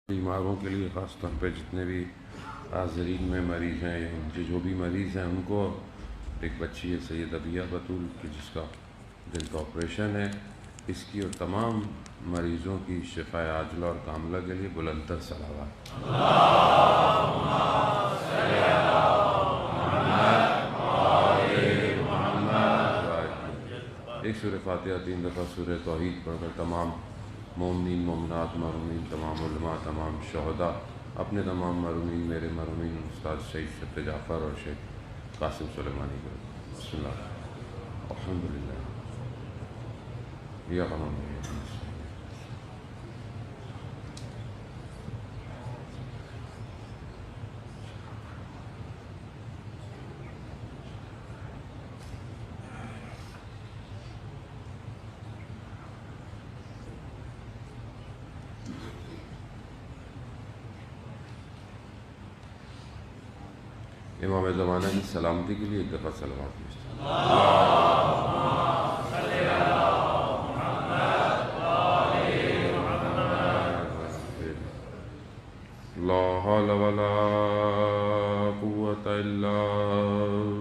بیماروں کے لیے خاص طور پہ جتنے بھی حاضرین میں مریض ہیں یا جو بھی مریض ہیں ان کو ایک بچی ہے سید ابیہ بطول کی جس کا دل کا آپریشن ہے، اس کی اور تمام مریضوں کی شفاء عاجلہ اور کاملہ کے لیے بلندتر صلوات۔ ایک سورہ فاتحہ 3 دفعہ سورہ توحید پڑھ کر تمام مومنین مومنات مرحومین، تمام علماء، تمام شہداء، اپنے تمام مرحومین، میرے مرحومین استاد شہید شفیع جعفر اور شیخ قاسم سلیمانی کو بسم اللہ الحمدللہ یا قانون امام زمانہ کی سلامتی کے لیے ایک دفعہ صلوات بھیجتے لا حول ولا قوة الا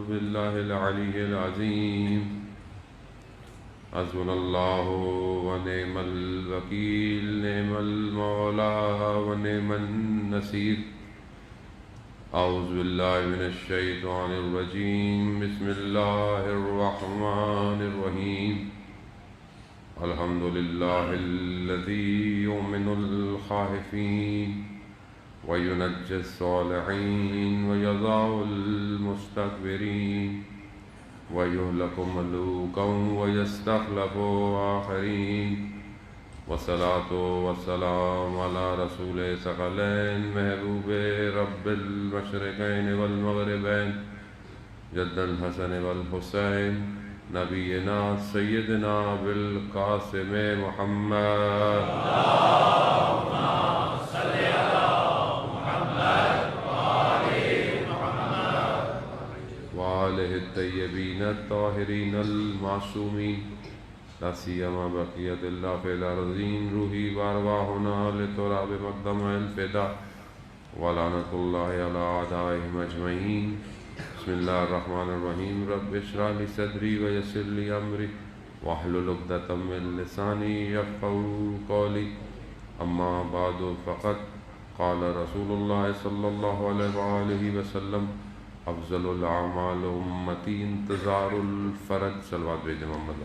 باللہ العلی العظیم حسبنا اللہ ونعم الوکیل نعم المولا ونعم النصیر اعوذ باللہ من الشیطان الرجیم بسم اللہ الرحمن الرحیم الحمد للہ الذی یؤمن الخائفین وینجی الصالحین ویضع المستکبرین ویہلک ملوکا ویستخلف آخرین والصلاة والسلام علی رسول ثقلین محبوب رب المشرقین والمغربین جد الحسن والحسین نبینا سیدنا بالقاسم محمد وآلہ الطیبین الطاہرین المعصومین لا سیما بقیت اللہ فی الارضین روحی وارواحنا لتراب مقدم الفدا ولعنت اللہ علی اعدائهم اجمعین بسم اللہ الرحمن الرحیم رب اشرح لی صدری ویسر لی امری واحلل عقدۃ من لسانی یفقهوا قولی اما بعد فقد قال رسول اللہ صلی اللہ علیہ وآلہ وسلم افضل الاعمال امتی انتظار الفرج صلوات بھیجیں محمد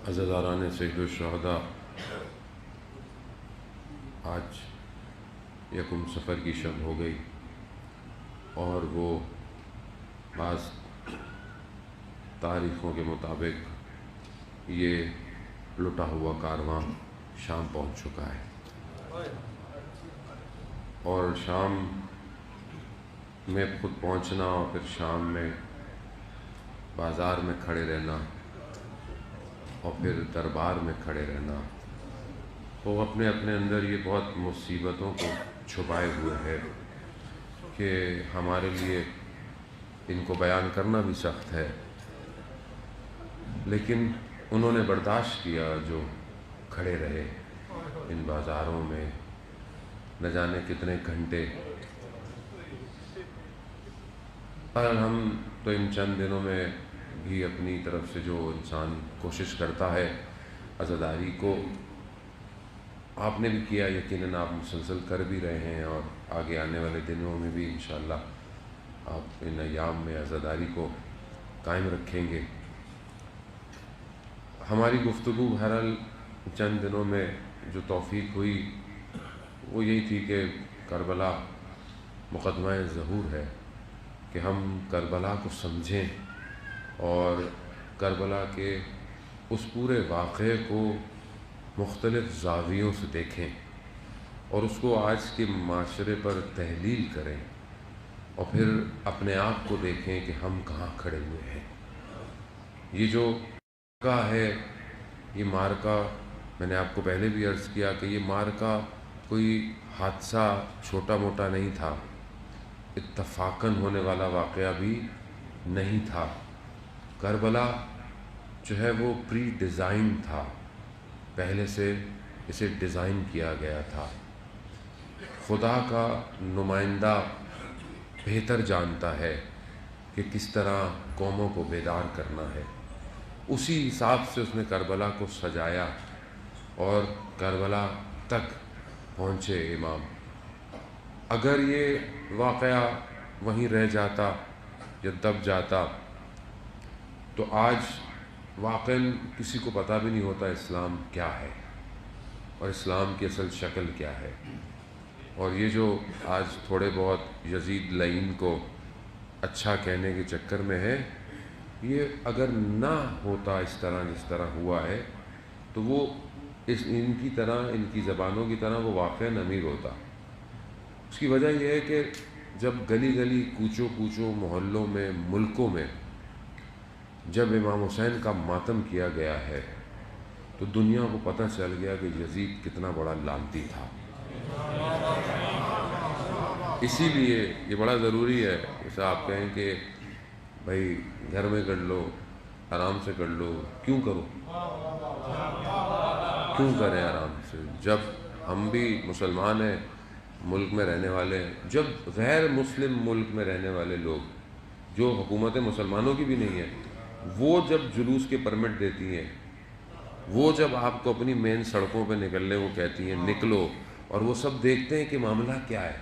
عزاداران سید الشہداء، آج یکم سفر کی شب ہو گئی اور وہ بعض تاریخوں کے مطابق یہ لٹا ہوا کارواں شام پہنچ چکا ہے اور شام میں خود پہنچنا اور پھر شام میں بازار میں کھڑے رہنا اور پھر دربار میں کھڑے رہنا، وہ اپنے اپنے اندر یہ بہت مصیبتوں کو چھپائے ہوئے ہے کہ ہمارے لیے ان کو بیان کرنا بھی سخت ہے، لیکن انہوں نے برداشت کیا جو کھڑے رہے ان بازاروں میں نہ جانے کتنے گھنٹے۔ اور ہم تو ان چند دنوں میں بھی اپنی طرف سے جو انسان کوشش کرتا ہے عزاداری کو، آپ نے بھی کیا، یقیناً آپ مسلسل کر بھی رہے ہیں اور آگے آنے والے دنوں میں بھی انشاءاللہ آپ ان ایام میں عزاداری کو قائم رکھیں گے۔ ہماری گفتگو بہرحال چند دنوں میں جو توفیق ہوئی وہ یہی تھی کہ کربلا مقدمہ ظہور ہے، کہ ہم کربلا کو سمجھیں اور کربلا کے اس پورے واقعے کو مختلف زاویوں سے دیکھیں اور اس کو آج کے معاشرے پر تحلیل کریں اور پھر اپنے آپ کو دیکھیں کہ ہم کہاں کھڑے ہوئے ہیں۔ یہ جو مارکا ہے، یہ مارکا میں نے آپ کو پہلے بھی عرض کیا کہ یہ مارکا کوئی حادثہ چھوٹا موٹا نہیں تھا، اتفاقاً ہونے والا واقعہ بھی نہیں تھا۔ کربلا جو ہے وہ پری ڈیزائن تھا، پہلے سے اسے ڈیزائن کیا گیا تھا۔ خدا کا نمائندہ بہتر جانتا ہے کہ کس طرح قوموں کو بیدار کرنا ہے، اسی حساب سے اس نے کربلا کو سجایا اور کربلا تک پہنچے امام۔ اگر یہ واقعہ وہیں رہ جاتا یا دب جاتا تو آج واقعاً کسی کو پتہ بھی نہیں ہوتا اسلام کیا ہے اور اسلام کی اصل شکل کیا ہے۔ اور یہ جو آج تھوڑے بہت یزید لعین کو اچھا کہنے کے چکر میں ہے، یہ اگر نہ ہوتا اس طرح جس طرح ہوا ہے تو وہ ان کی طرح، ان کی زبانوں کی طرح وہ واقعاً امیر ہوتا۔ اس کی وجہ یہ ہے کہ جب گلی گلی، کوچوں کوچوں، محلوں میں، ملکوں میں جب امام حسین کا ماتم کیا گیا ہے تو دنیا کو پتہ چل گیا کہ یزید کتنا بڑا لعنتی تھا۔ اسی لیے یہ بڑا ضروری ہے، جیسے آپ کہیں کہ بھائی گھر میں کر لو، آرام سے کر لو، کیوں کرو؟ کیوں کریں آرام سے؟ جب ہم بھی مسلمان ہیں، ملک میں رہنے والے ہیں، جب غیر مسلم ملک میں رہنے والے لوگ جو حکومت مسلمانوں کی بھی نہیں ہے، وہ جب جلوس کے پرمٹ دیتی ہیں، وہ جب آپ کو اپنی مین سڑکوں پہ نکلنے کو کہتی ہیں نکلو، اور وہ سب دیکھتے ہیں کہ معاملہ کیا ہے،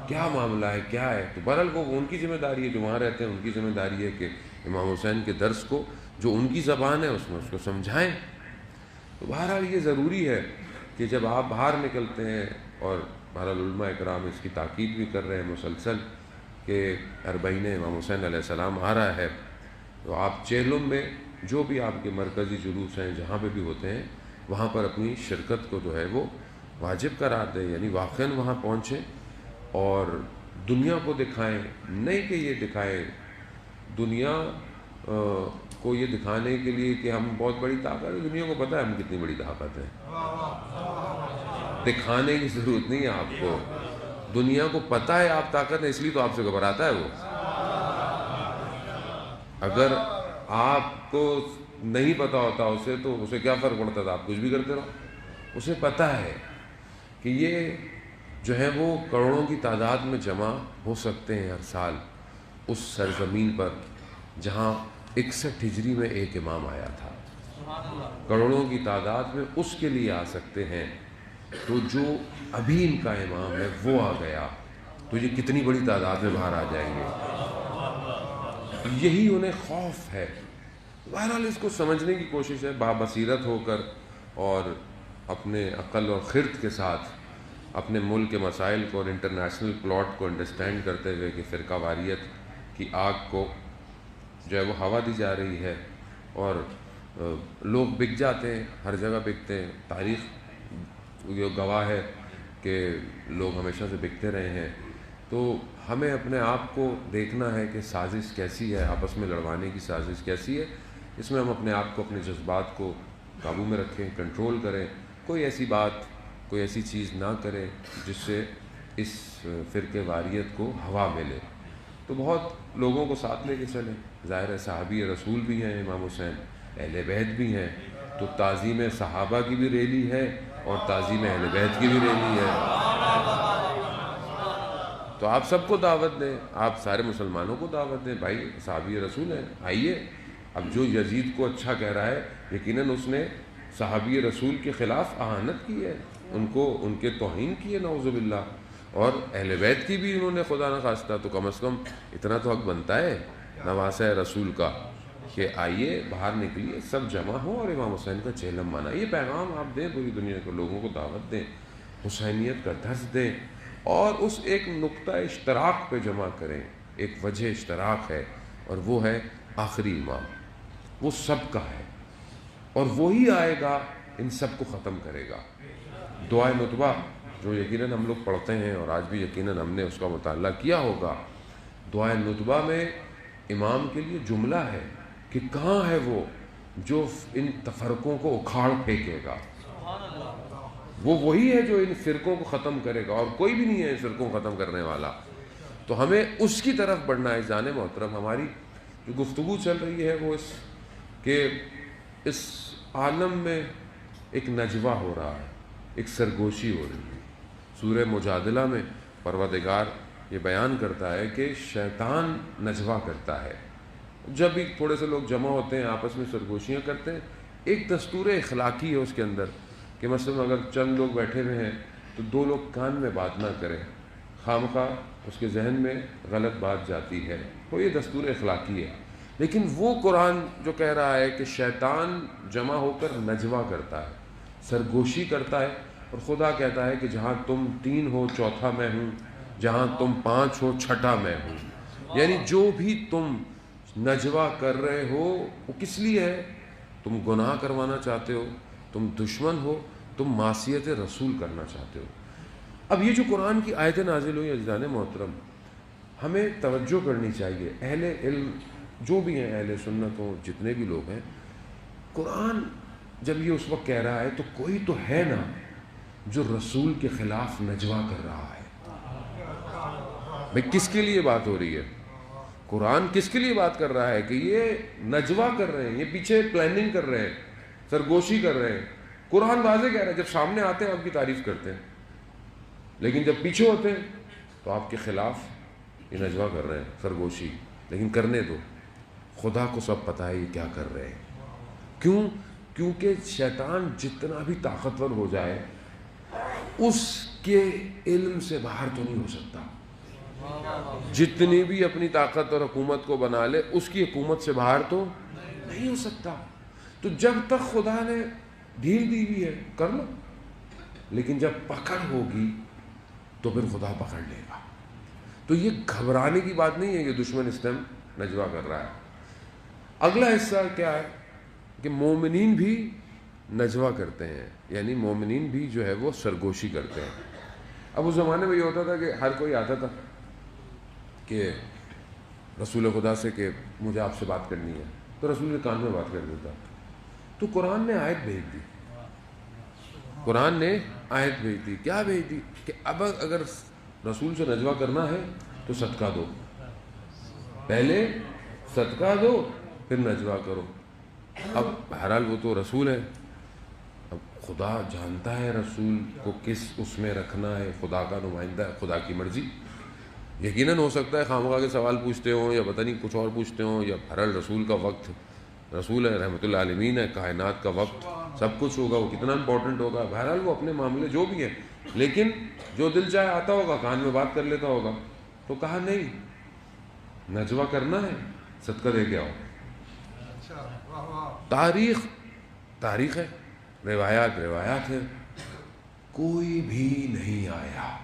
کیا معاملہ ہے، کیا ہے، تو بہرحال وہ ان کی ذمہ داری ہے، جو وہاں رہتے ہیں ان کی ذمہ داری ہے کہ امام حسین کے درس کو جو ان کی زبان ہے اس میں اس کو سمجھائیں۔ تو بہرحال یہ ضروری ہے کہ جب آپ باہر نکلتے ہیں، اور بہرحال علماء اکرام اس کی تاکید بھی کر رہے ہیں مسلسل کہ اربعین امام حسین علیہ السلام آ رہا ہے، تو آپ چہلم میں جو بھی آپ کے مرکزی جلوس ہیں جہاں پہ بھی ہوتے ہیں وہاں پر اپنی شرکت کو جو ہے وہ واجب قرار دیں، یعنی واقعاً وہاں پہنچیں اور دنیا کو دکھائیں، نہیں کہ یہ دکھائیں دنیا کو یہ دکھانے کے لیے کہ ہم بہت بڑی طاقت ہے، دنیا کو پتہ ہے ہم کتنی بڑی طاقت ہے، دکھانے کی ضرورت نہیں ہے آپ کو، دنیا کو پتہ ہے آپ طاقت ہے، اس لیے تو آپ سے گھبراتا ہے وہ۔ اگر آپ کو نہیں پتہ ہوتا اسے تو اسے کیا فرق پڑتا تھا، آپ کچھ بھی کرتے رہو۔ اسے پتہ ہے کہ یہ جو ہے وہ کروڑوں کی تعداد میں جمع ہو سکتے ہیں ہر سال اس سرزمین پر جہاں 61 ہجری میں ایک امام آیا تھا، کروڑوں کی تعداد میں اس کے لیے آ سکتے ہیں، تو جو ابھی ان کا امام ہے وہ آ گیا تو یہ کتنی بڑی تعداد میں باہر آ جائیں گے، یہی انہیں خوف ہے۔ بہرحال اس کو سمجھنے کی کوشش ہے بابصیرت ہو کر اور اپنے عقل اور خرد کے ساتھ اپنے ملک کے مسائل کو اور انٹرنیشنل پلاٹ کو انڈرسٹینڈ کرتے ہوئے کہ فرقہ واریت کی آگ کو جو ہے وہ ہوا دی جا رہی ہے اور لوگ بک جاتے ہیں، ہر جگہ بکتے ہیں، تاریخ یہ گواہ ہے کہ لوگ ہمیشہ سے بکتے رہے ہیں۔ تو ہمیں اپنے آپ کو دیکھنا ہے کہ سازش کیسی ہے، آپس میں لڑوانے کی سازش کیسی ہے، اس میں ہم اپنے آپ کو، اپنے جذبات کو قابو میں رکھیں، کنٹرول کریں، کوئی ایسی بات، کوئی ایسی چیز نہ کریں جس سے اس فرقے واریت کو ہوا ملے۔ تو بہت لوگوں کو ساتھ لے کے چلیں، ظاہر ہے صحابی رسول بھی ہیں امام حسین، اہل بیت بھی ہیں، تو تعظیم صحابہ کی بھی ریلی ہے اور تعظیم اہل بیت کی بھی ریلی ہے، تو آپ سب کو دعوت دیں، آپ سارے مسلمانوں کو دعوت دیں، بھائی صحابی رسول ہیں، آئیے۔ اب جو یزید کو اچھا کہہ رہا ہے یقیناً اس نے صحابی رسول کے خلاف اہانت کی ہے، ان کو ان کے توہین کی ہے نعوذ باللہ، اور اہل بیت کی بھی انہوں نے خدا نہ خواستہ، تو کم از کم اتنا تو حق بنتا ہے نواسہ رسول کا کہ آئیے، باہر نکلیے، سب جمع ہوں اور امام حسین کا چہلم منائیں، یہ پیغام آپ دیں، پوری دنیا کے لوگوں کو دعوت دیں، حسینیت کا درس دیں، اور اس ایک نقطہ اشتراک پہ جمع کریں، ایک وجہ اشتراک ہے اور وہ ہے آخری امام، وہ سب کا ہے اور وہی آئے گا ان سب کو ختم کرے گا۔ دعائے نطبہ جو یقیناً ہم لوگ پڑھتے ہیں اور آج بھی یقیناً ہم نے اس کا مطالعہ کیا ہوگا، دعائے نطبہ میں امام کے لیے جملہ ہے کہ کہاں ہے وہ جو ان تفرقوں کو اکھاڑ پھینکے گا، وہ وہی ہے جو ان فرقوں کو ختم کرے گا، اور کوئی بھی نہیں ہے ان فرقوں کو ختم کرنے والا، تو ہمیں اس کی طرف بڑھنا ہے۔ جان محترم، ہماری جو گفتگو چل رہی ہے وہ اس عالم میں ایک نجوہ ہو رہا ہے، ایک سرگوشی ہو رہی ہے۔ سورہ مجادلہ میں پروردگار یہ بیان کرتا ہے کہ شیطان نجوہ کرتا ہے، جب بھی تھوڑے سے لوگ جمع ہوتے ہیں آپس میں سرگوشیاں کرتے ہیں، ایک دستور اخلاقی ہے اس کے اندر کہ مثلا اگر چند لوگ بیٹھے ہوئے ہیں تو دو لوگ کان میں بات نہ کریں، خامخواہ اس کے ذہن میں غلط بات جاتی ہے، تو یہ دستور اخلاقی ہے۔ لیکن وہ قرآن جو کہہ رہا ہے کہ شیطان جمع ہو کر نجوہ کرتا ہے، سرگوشی کرتا ہے، اور خدا کہتا ہے کہ جہاں تم 3 ہو چوتھا میں ہوں، جہاں تم 5 ہو چھٹا میں ہوں۔ یعنی جو بھی تم نجوہ کر رہے ہو وہ کس لیے ہے؟ تم گناہ کروانا چاہتے ہو، تم دشمن ہو، تم معصیت رسول کرنا چاہتے ہو۔ اب یہ جو قرآن کی آیتیں نازل ہوئی عزیزان محترم، ہمیں توجہ کرنی چاہیے، اہل علم جو بھی ہیں، اہل سنت ہوں، جتنے بھی لوگ ہیں، قرآن جب یہ اس وقت کہہ رہا ہے تو کوئی تو ہے نا جو رسول کے خلاف نجوہ کر رہا ہے۔ بھئی کس کے لیے بات ہو رہی ہے؟ قرآن کس کے لیے بات کر رہا ہے کہ یہ نجوہ کر رہے ہیں، یہ پیچھے پلاننگ کر رہے ہیں، سرگوشی کر رہے ہیں۔ قرآن واضح کہہ رہا ہے، جب سامنے آتے ہیں آپ کی تعریف کرتے ہیں، لیکن جب پیچھے ہوتے ہیں تو آپ کے خلاف یہ نجوہ کر رہے ہیں، سرگوشی۔ لیکن کرنے دو، خدا کو سب پتہ ہے یہ کیا کر رہے ہیں۔ کیوں؟ کیونکہ شیطان جتنا بھی طاقتور ہو جائے اس کے علم سے باہر تو نہیں ہو سکتا، جتنی بھی اپنی طاقت اور حکومت کو بنا لے اس کی حکومت سے باہر تو نہیں ہو سکتا۔ تو جب تک خدا نے ڈھیل دی ہوئی ہے کر لو، لیکن جب پکڑ ہوگی تو پھر خدا پکڑ لے گا۔ تو یہ گھبرانے کی بات نہیں ہے کہ دشمن اس ٹائم نجوہ کر رہا ہے۔ اگلا حصہ کیا ہے کہ مومنین بھی نجوہ کرتے ہیں، یعنی مومنین بھی جو ہے وہ سرگوشی کرتے ہیں۔ اب اس زمانے میں یہ ہوتا تھا کہ ہر کوئی آتا تھا کہ رسول خدا سے کہ مجھے آپ سے بات کرنی ہے، تو رسول کے کان میں بات کر دیتا۔ تو قرآن نے آیت بھیج دی، قرآن نے آیت بھیج دی، کیا بھیج دی کہ اب اگر رسول سے نجوہ کرنا ہے تو صدقہ دو، پہلے صدقہ دو پھر نجوہ کرو۔ اب بہرحال وہ تو رسول ہے، اب خدا جانتا ہے رسول کو کس اس میں رکھنا ہے، خدا کا نمائندہ ہے، خدا کی مرضی۔ یقیناً ہو سکتا ہے خامخواہ کے سوال پوچھتے ہوں یا پتہ نہیں کچھ اور پوچھتے ہوں، یا بہرحال رسول کا وقت، رسول ہے، رحمت اللہ عالمین ہے، کائنات کا وقت سب کچھ ہوگا، وہ کتنا امپورٹنٹ ہوگا، بہرحال وہ اپنے معاملے جو بھی ہیں، لیکن جو دل چاہے آتا ہوگا، کان میں بات کر لیتا ہوگا۔ تو کہا نہیں، نجوہ کرنا ہے صدقہ دے کے آؤ۔ تاریخ ہے، روایات ہیں، کوئی بھی نہیں آیا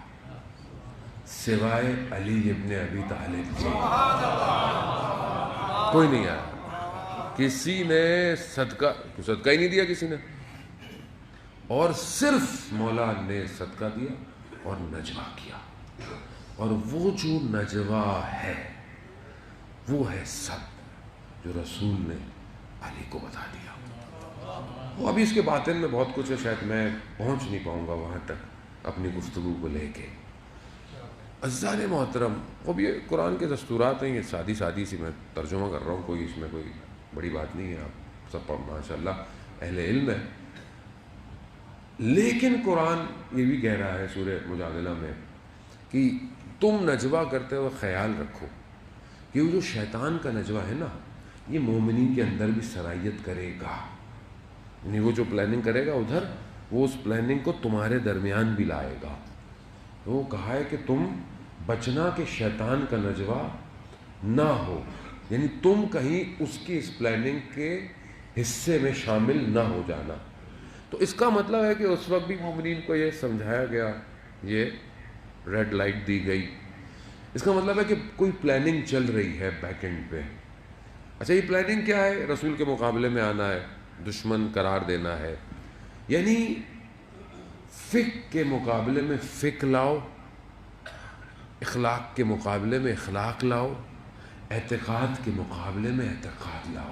سوائے علی ابن ابی طالب کے، کوئی نہیں آیا، کسی نے صدقہ ہی نہیں دیا کسی نے، اور صرف مولا نے صدقہ دیا اور نجوہ کیا۔ اور وہ جو نجوہ ہے وہ ہے سب جو رسول نے علی کو بتا دیا۔ وہ ابھی اس کے باطن میں بہت کچھ ہے، شاید میں پہنچ نہیں پاؤں گا وہاں تک اپنی گفتگو کو لے کے۔ عزیزان محترم، وہ یہ قرآن کے دستورات ہیں، یہ سادی سی میں ترجمہ کر رہا ہوں، کوئی اس میں کوئی بڑی بات نہیں ہے، آپ سب ماشاءاللہ اہل علم ہے۔ لیکن قرآن یہ بھی کہہ رہا ہے سورہ مجادلہ میں کہ تم نجوہ کرتے ہوئے خیال رکھو کہ وہ جو شیطان کا نجوہ ہے نا، یہ مومنین کے اندر بھی سرایت کرے گا، یعنی وہ جو پلاننگ کرے گا ادھر، وہ اس پلاننگ کو تمہارے درمیان بھی لائے گا۔ تو وہ کہا ہے کہ تم بچنا کہ شیطان کا نجوہ نہ ہو، یعنی تم کہیں اس کی اس پلاننگ کے حصے میں شامل نہ ہو جانا۔ تو اس کا مطلب ہے کہ اس وقت بھی مومنین کو یہ سمجھایا گیا، یہ ریڈ لائٹ دی گئی۔ اس کا مطلب ہے کہ کوئی پلاننگ چل رہی ہے بیک اینڈ پہ۔ اچھا، یہ پلاننگ کیا ہے؟ رسول کے مقابلے میں آنا ہے، دشمن قرار دینا ہے، یعنی فقہ کے مقابلے میں فقہ لاؤ، اخلاق کے مقابلے میں اخلاق لاؤ، اعتقاد کے مقابلے میں اعتقاد لاؤ۔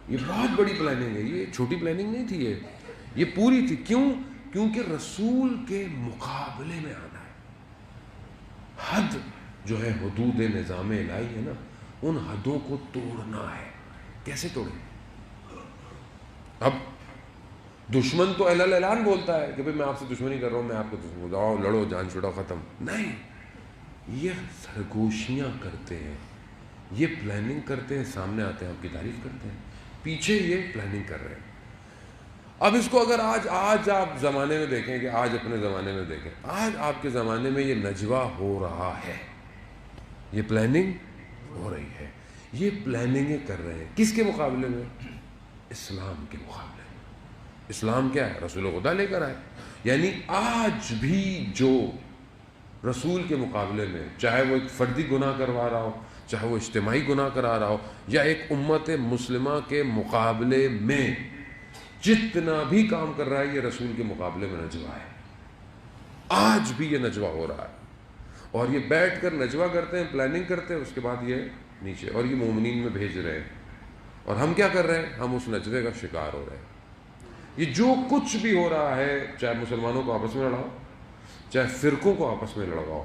یہ بہت بڑی پلاننگ ہے، یہ چھوٹی پلاننگ نہیں تھی، یہ پوری تھی۔ کیوں؟ کیونکہ رسول کے مقابلے میں آنا ہے۔ حد جو ہے حدود نظام الہی ہے نا، ان حدوں کو توڑنا ہے. کیسے توڑیں؟ اب دشمن تو اعلان بولتا ہے کہ بھئی میں آپ سے دشمنی کر رہا ہوں, میں آپ کو دشمن جاؤ لڑو, جان چھڑاؤ, ختم. نہیں, یہ سرگوشیاں کرتے ہیں, یہ پلاننگ کرتے ہیں, سامنے آتے ہیں آپ کی تعریف کرتے ہیں, پیچھے یہ پلاننگ کر رہے ہیں. اب اس کو اگر آج آپ زمانے میں دیکھیں, کہ آج اپنے زمانے میں دیکھیں, آج آپ کے زمانے میں یہ نجوہ ہو رہا ہے, یہ پلاننگ ہو رہی ہے, یہ پلاننگیں کر رہے ہیں. کس کے مقابلے میں؟ اسلام کے مقابلے میں. اسلام کیا ہے؟ رسول خدا لے کر آئے. یعنی آج بھی جو رسول کے مقابلے میں, چاہے وہ ایک فردی گناہ کروا رہا ہو, چاہے وہ اجتماعی گناہ کرا رہا ہو, یا ایک امت مسلمہ کے مقابلے میں جتنا بھی کام کر رہا ہے, یہ رسول کے مقابلے میں نجوہ ہے. آج بھی یہ نجوہ ہو رہا ہے, اور یہ بیٹھ کر نجوہ کرتے ہیں, پلاننگ کرتے ہیں, اس کے بعد یہ نیچے, اور یہ مومنین میں بھیج رہے ہیں. اور ہم کیا کر رہے ہیں؟ ہم اس نجوے کا شکار ہو رہے ہیں. یہ جو کچھ بھی ہو رہا ہے, چاہے مسلمانوں کو آپس میں لڑاؤ, چاہے فرقوں کو آپس میں لڑواؤ,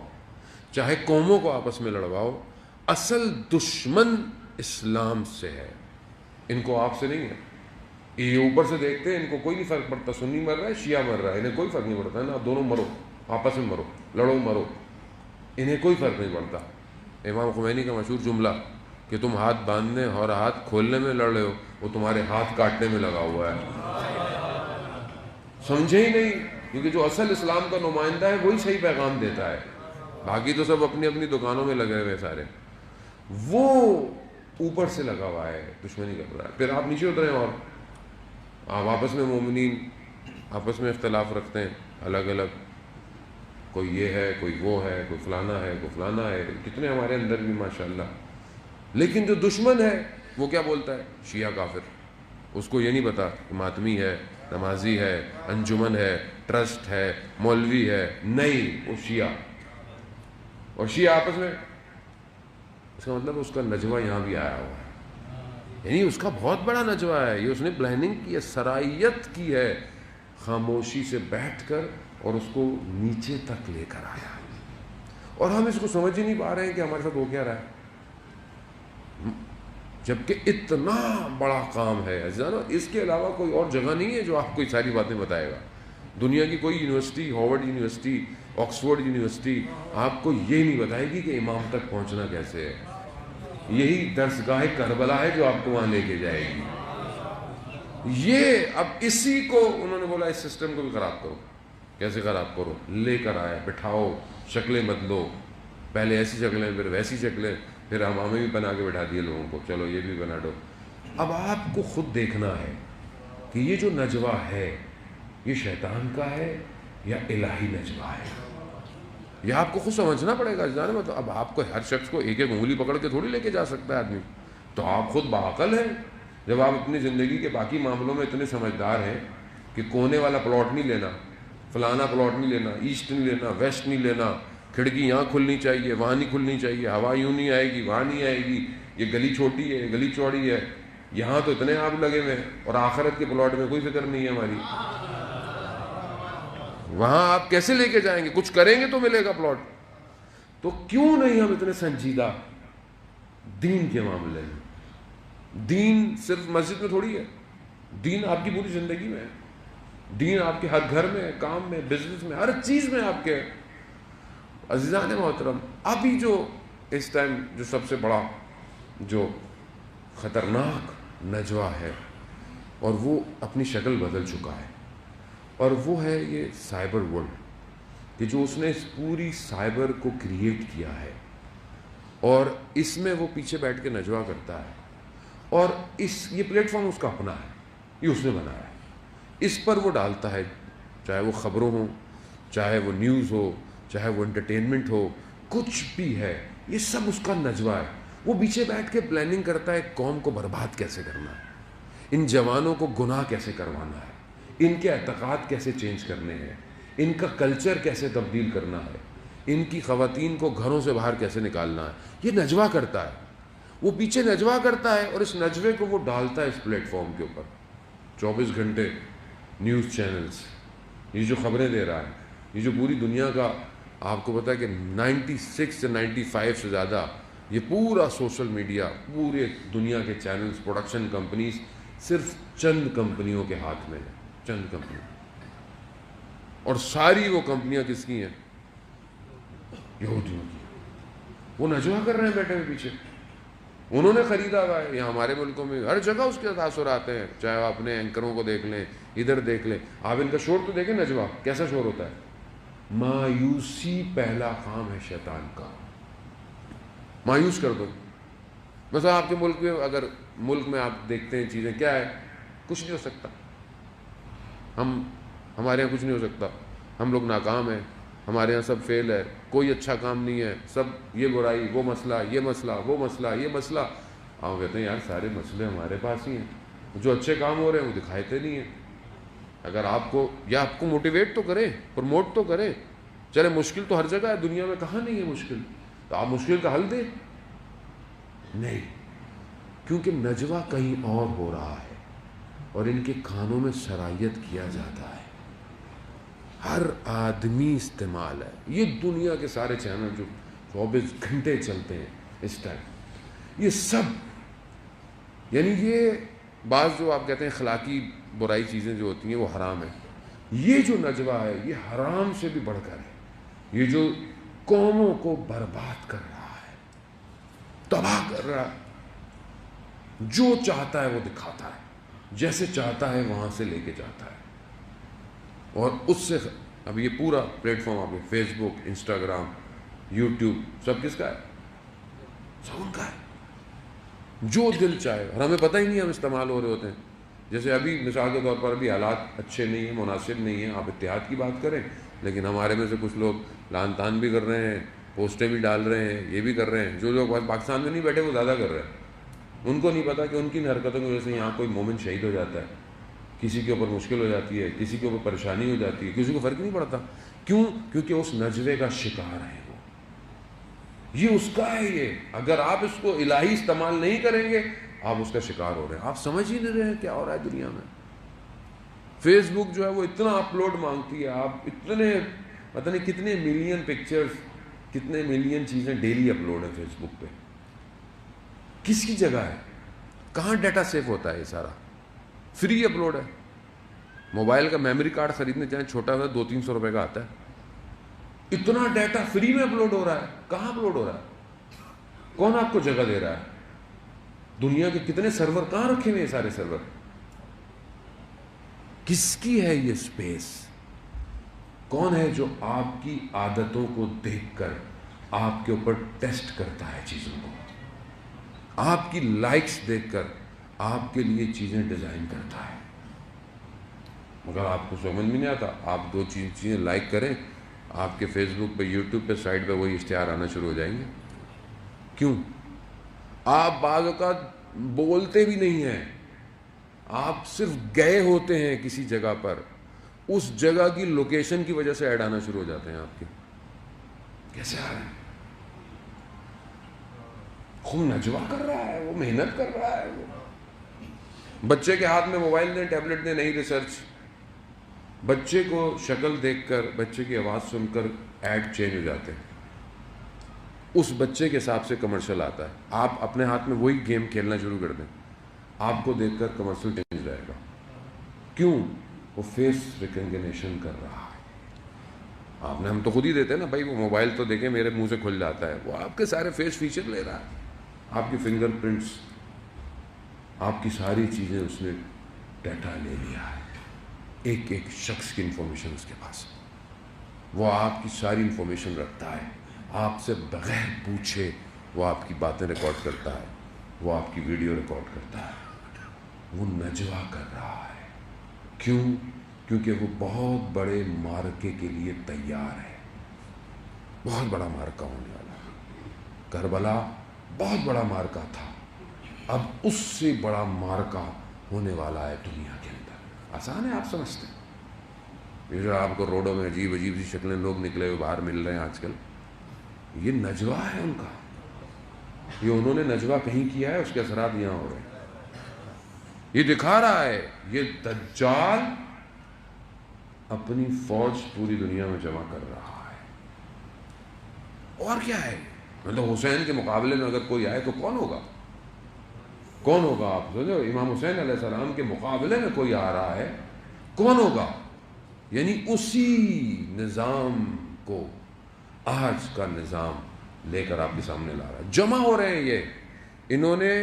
چاہے قوموں کو آپس میں لڑواؤ, اصل دشمن اسلام سے ہے, ان کو آپ سے نہیں ہے. یہ اوپر سے دیکھتے ہیں, ان کو کوئی نہیں فرق پڑتا, سنی مر رہا ہے, شیعہ مر رہا ہے, انہیں کوئی فرق نہیں پڑتا ہے نا, آپ دونوں مرو, آپس میں مرو, لڑو مرو, انہیں کوئی فرق نہیں پڑتا. امام خمینی کا مشہور جملہ کہ تم ہاتھ باندھنے اور ہاتھ کھولنے میں لڑ رہے ہو, وہ تمہارے ہاتھ کاٹنے میں لگا ہوا ہے. سمجھے ہی نہیں, کیونکہ جو اصل اسلام کا نمائندہ ہے وہی صحیح پیغام دیتا ہے, باقی تو سب اپنی اپنی دکانوں میں لگے ہوئے سارے. وہ اوپر سے لگا ہوا ہے, دشمنی کر رہا ہے. پھر آپ نیچے اتریں اور آپ آپس میں مومنین آپس میں اختلاف رکھتے ہیں, الگ الگ, کوئی یہ ہے, کوئی وہ ہے, کوئی فلانا ہے, کوئی فلانا ہے, کتنے ہمارے اندر بھی ماشاءاللہ. لیکن جو دشمن ہے وہ کیا بولتا ہے؟ شیعہ کافر. اس کو یہ نہیں پتا کہ ماتمی ہے, نمازی ہے, انجمن ہے, ٹرسٹ ہے, مولوی ہے, نہیں, وہ شیعہ. اور شیعہ آپس میں, اس کا مطلب اس کا نجوہ یہاں بھی آیا ہوا ہے, یعنی اس کا بہت بڑا نجوہ ہے. یہ اس نے پلاننگ کی ہے, سرائیت کی ہے, خاموشی سے بیٹھ کر, اور اس کو نیچے تک لے کر آیا. اور ہم اس کو سمجھ ہی نہیں پا رہے ہیں کہ ہمارے ساتھ ہو کیا رہا ہے, جبکہ اتنا بڑا کام ہے. اس کے علاوہ کوئی اور جگہ نہیں ہے جو آپ کو یہ ساری باتیں بتائے گا. دنیا کی کوئی university, Harvard university, Oxford university, آپ کو یہ نہیں بتائے گی کہ امام تک پہنچنا کیسے ہے. یہی درسگاہ کربلا ہے جو آپ کو وہاں لے کے جائے گی. یہ اب اسی کو انہوں نے بولا اس سسٹم کو بھی خراب کرو. کیسے خراب کرو؟ لے کر آئے, بٹھاؤ, شکلیں بدلو, پہلے ایسی شکلیں, پھر ویسی شکلیں, پھر امامے بھی بنا کے بٹھا دیے لوگوں کو, چلو یہ بھی بنا دو. اب آپ کو خود دیکھنا ہے کہ یہ جو نجوہ ہے یہ شیطان کا ہے یا الہی نجوہ ہے. یہ آپ کو خود سمجھنا پڑے گا. جانے میں تو اب آپ کو ہر شخص کو ایک ایک انگلی پکڑ کے تھوڑی لے کے جا سکتا ہے آدمی. تو آپ خود باعقل ہیں جب آپ اپنی زندگی کے باقی معاملوں میں اتنے سمجھدار ہیں کہ کونے والا پلاٹ نہیں لینا, فلانا پلاٹ نہیں لینا, ایسٹ نہیں لینا, ویسٹ نہیں لینا, کھڑکی یہاں کھلنی چاہیے, وہاں نہیں کھلنی چاہیے, ہوا یوں نہیں آئے گی, وہاں نہیں آئے گی, یہ گلی چھوٹی ہے, یہ گلی چوڑی ہے, یہاں تو اتنے آپ لگے ہوئے ہیں, اور آخرت کے پلاٹ میں کوئی فکر نہیں ہے ہماری. وہاں آپ کیسے لے کے جائیں گے؟ کچھ کریں گے تو ملے گا پلاٹ. تو کیوں نہیں ہم اتنے سنجیدہ دین کے معاملے میں؟ دین صرف مسجد میں تھوڑی ہے, دین آپ کی پوری زندگی میں ہے, دین آپ کے ہر گھر میں, کام میں, بزنس میں, ہر چیز میں آپ کے. عزیزان محترم, ابھی جو اس ٹائم جو سب سے بڑا جو خطرناک نجوہ ہے, اور وہ اپنی شکل بدل چکا ہے, اور وہ ہے یہ سائبر ورلڈ, کہ جو اس نے اس پوری سائبر کو کریٹ کیا ہے, اور اس میں وہ پیچھے بیٹھ کے نجوہ کرتا ہے, اور یہ پلیٹ فارم اس کا اپنا ہے, یہ اس نے بنایا ہے. اس پر وہ ڈالتا ہے, چاہے وہ خبروں ہوں, چاہے وہ نیوز ہو, چاہے وہ انٹرٹینمنٹ ہو, کچھ بھی ہے, یہ سب اس کا نجوہ ہے. وہ پیچھے بیٹھ کے پلاننگ کرتا ہے قوم کو برباد کیسے کرنا ہے, ان جوانوں کو گناہ کیسے کروانا ہے, ان کے اعتقاد کیسے چینج کرنے ہیں, ان کا کلچر کیسے تبدیل کرنا ہے, ان کی خواتین کو گھروں سے باہر کیسے نکالنا ہے. یہ نجوہ کرتا ہے, وہ پیچھے نجوہ کرتا ہے, اور اس نجوے کو وہ ڈالتا ہے اس پلیٹ فارم کے اوپر. 24 گھنٹے نیوز چینلز, یہ جو خبریں دے رہا ہے, یہ جو پوری دنیا کا آپ کو پتا ہے کہ 96 سے 95 سے زیادہ یہ پورا سوشل میڈیا، پورے دنیا کے چینلز، پروڈکشن کمپنیز صرف چند کمپنیوں کے ہاتھ میں ہے، چند کمپنیوں، اور ساری وہ کمپنیاں کس کی ہیں؟ یہودیوں کی۔ وہ نجوا کر رہے ہیں بیٹھے ہوئے پیچھے، انہوں نے خریدا ہوا ہے۔ یہاں ہمارے ملکوں میں ہر جگہ اس کے تاثرات ہیں، چاہے آپ اپنے اینکروں کو دیکھ لیں، ادھر دیکھ لیں، آپ ان کا شور تو دیکھیں، نجوا کیسا شور ہوتا ہے؟ مایوسی پہلا کام ہے شیطان کا، مایوس کر دو۔ مثلا آپ کے ملک میں، اگر ملک میں آپ دیکھتے ہیں چیزیں کیا ہے، کچھ نہیں ہو سکتا، ہمارے یہاں کچھ نہیں ہو سکتا، ہم لوگ ناکام ہیں، ہمارے یہاں سب فیل ہے، کوئی اچھا کام نہیں ہے، سب یہ برائی، وہ مسئلہ، یہ مسئلہ، وہ مسئلہ، یہ مسئلہ۔ آپ کہتے ہیں یار سارے مسئلے ہمارے پاس ہی ہیں، جو اچھے کام ہو رہے ہیں وہ دکھائے نہیں ہیں۔ اگر آپ کو، یا آپ کو موٹیویٹ تو کریں، پروموٹ تو کریں، چلے مشکل تو ہر جگہ ہے دنیا میں، کہاں نہیں ہے مشکل، تو آپ مشکل کا حل دیں؟ نہیں، کیونکہ نجوا کہیں اور ہو رہا ہے اور ان کے کانوں میں سرایت کیا جاتا ہے، ہر آدمی استعمال ہے۔ یہ دنیا کے سارے چینل جو 24 گھنٹے چلتے ہیں اس ٹائم، یہ سب، یعنی یہ بعض جو آپ کہتے ہیں اخلاقی برائی چیزیں جو ہوتی ہیں وہ حرام ہے، یہ جو نجوا ہے یہ حرام سے بھی بڑھ کر ہے، یہ جو قوموں کو برباد کر رہا ہے، تباہ کر رہا ہے، جو چاہتا ہے وہ دکھاتا ہے، جیسے چاہتا ہے وہاں سے لے کے جاتا ہے، اور اس سے اب یہ پورا پلیٹ فارم آپ فیس بک، انسٹاگرام، یوٹیوب، سب کس کا ہے؟ سب ان کا ہے، جو دل چاہے، اور ہمیں پتہ ہی نہیں ہم استعمال ہو رہے ہوتے ہیں۔ جیسے ابھی مثال کے طور پر ابھی حالات اچھے نہیں ہیں، مناسب نہیں ہیں، آپ اتحاد کی بات کریں، لیکن ہمارے میں سے کچھ لوگ لان تان بھی کر رہے ہیں، پوسٹیں بھی ڈال رہے ہیں، یہ بھی کر رہے ہیں۔ جو لوگ پاکستان میں نہیں بیٹھے وہ زیادہ کر رہے ہیں، ان کو نہیں پتا کہ ان کی حرکتوں کی وجہ سے یہاں کوئی مومن شہید ہو جاتا ہے، کسی کے اوپر مشکل ہو جاتی ہے، کسی کے اوپر پریشانی ہو جاتی ہے، کسی کو فرق نہیں پڑتا۔ کیوں؟ کیونکہ اس نجوے کا شکار ہے وہ، یہ اس کا ہے۔ یہ اگر آپ اس کو الہی استعمال نہیں کریں گے، آپ اس کا شکار ہو رہے ہیں، آپ سمجھ ہی نہیں رہے ہیں کیا ہو رہا ہے دنیا میں۔ فیس بک جو ہے وہ اتنا اپلوڈ مانگتی ہے، آپ اتنے پتہ نہیں کتنے ملین پکچرز، کتنے ملین چیزیں ڈیلی اپلوڈ ہیں فیس بک پہ۔ کس کی جگہ ہے؟ کہاں ڈیٹا سیف ہوتا ہے؟ یہ سارا فری اپلوڈ ہے۔ موبائل کا میموری کارڈ خریدنے جائیں، چھوٹا سا 200-300 روپے کا آتا ہے، اتنا ڈیٹا فری میں اپلوڈ ہو رہا ہے۔ کہاں اپلوڈ ہو رہا ہے؟ کون آپ کو جگہ دے رہا ہے؟ دنیا کے کتنے سرور کہاں رکھے ہوئے ہیں؟ سارے سرور کس کی ہے؟ یہ سپیس کون ہے جو آپ کی عادتوں کو دیکھ کر آپ کے اوپر ٹیسٹ کرتا ہے چیزوں کو، آپ کی لائکس دیکھ کر آپ کے لیے چیزیں ڈیزائن کرتا ہے؟ مگر آپ کو سمجھ میں نہیں آتا، آپ 2 چیزیں لائک کریں، آپ کے فیس بک پہ، یوٹیوب پہ، سائٹ پہ وہی اشتہار آنا شروع ہو جائیں گے۔ کیوں؟ آپ بعض اوقات بولتے بھی نہیں ہیں، آپ صرف گئے ہوتے ہیں کسی جگہ پر، اس جگہ کی لوکیشن کی وجہ سے ایڈ آنا شروع ہو جاتے ہیں آپ کے۔ کیسے آ رہے ہیں؟ خوب نجوا کر رہا ہے وہ، محنت کر رہا ہے وہ۔ بچے کے ہاتھ میں موبائل دیں، ٹیبلٹ دیں، نہیں ریسرچ، بچے کو شکل دیکھ کر، بچے کی آواز سن کر ایڈ چینج ہو جاتے ہیں، اس بچے کے حساب سے کمرشل آتا ہے۔ آپ اپنے ہاتھ میں وہی گیم کھیلنا شروع کر دیں، آپ کو دیکھ کر کمرشل چینج رہے گا۔ کیوں؟ وہ فیس ریکگنیشن کر رہا ہے۔ آپ نے، ہم تو خود ہی دیتے ہیں نا بھائی، وہ موبائل تو دیکھیں میرے منہ سے کھل جاتا ہے، وہ آپ کے سارے فیس فیچر لے رہا ہے، آپ کی فنگر پرنٹس، آپ کی ساری چیزیں اس نے ڈیٹا لے لیا ہے، ایک ایک شخص کی انفارمیشن اس کے پاس، وہ آپ کی ساری انفارمیشن رکھتا ہے، آپ سے بغیر پوچھے وہ آپ کی باتیں ریکارڈ کرتا ہے، وہ آپ کی ویڈیو ریکارڈ کرتا ہے، وہ نجوا کر رہا ہے۔ کیوں؟ کیونکہ وہ بہت بڑے معرکے کے لیے تیار ہے، بہت بڑا معرکہ ہونے والا ہے۔ کربلا بہت بڑا معرکہ تھا، اب اس سے بڑا معرکہ ہونے والا ہے دنیا کے اندر۔ آسان ہے، آپ سمجھتے ہیں؟ یہ جو آپ کو روڈوں میں عجیب عجیب سی شکلیں لوگ نکلے ہوئے باہر مل رہے ہیں آج کل، یہ نجوا ہے ان کا، یہ انہوں نے نجوا کہیں کیا ہے، اس کے اثرات یہاں ہو رہے ہیں۔ یہ دکھا رہا ہے، یہ دجال اپنی فوج پوری دنیا میں جمع کر رہا ہے، اور کیا ہے؟ مطلب حسین کے مقابلے میں اگر کوئی آئے تو کون ہوگا؟ کون ہوگا؟ آپ سمجھو، امام حسین علیہ السلام کے مقابلے میں کوئی آ رہا ہے، کون ہوگا؟ یعنی اسی نظام کو آج کا نظام لے کر آپ کے سامنے لا رہا ہے. جمع ہو رہے ہیں یہ، انہوں نے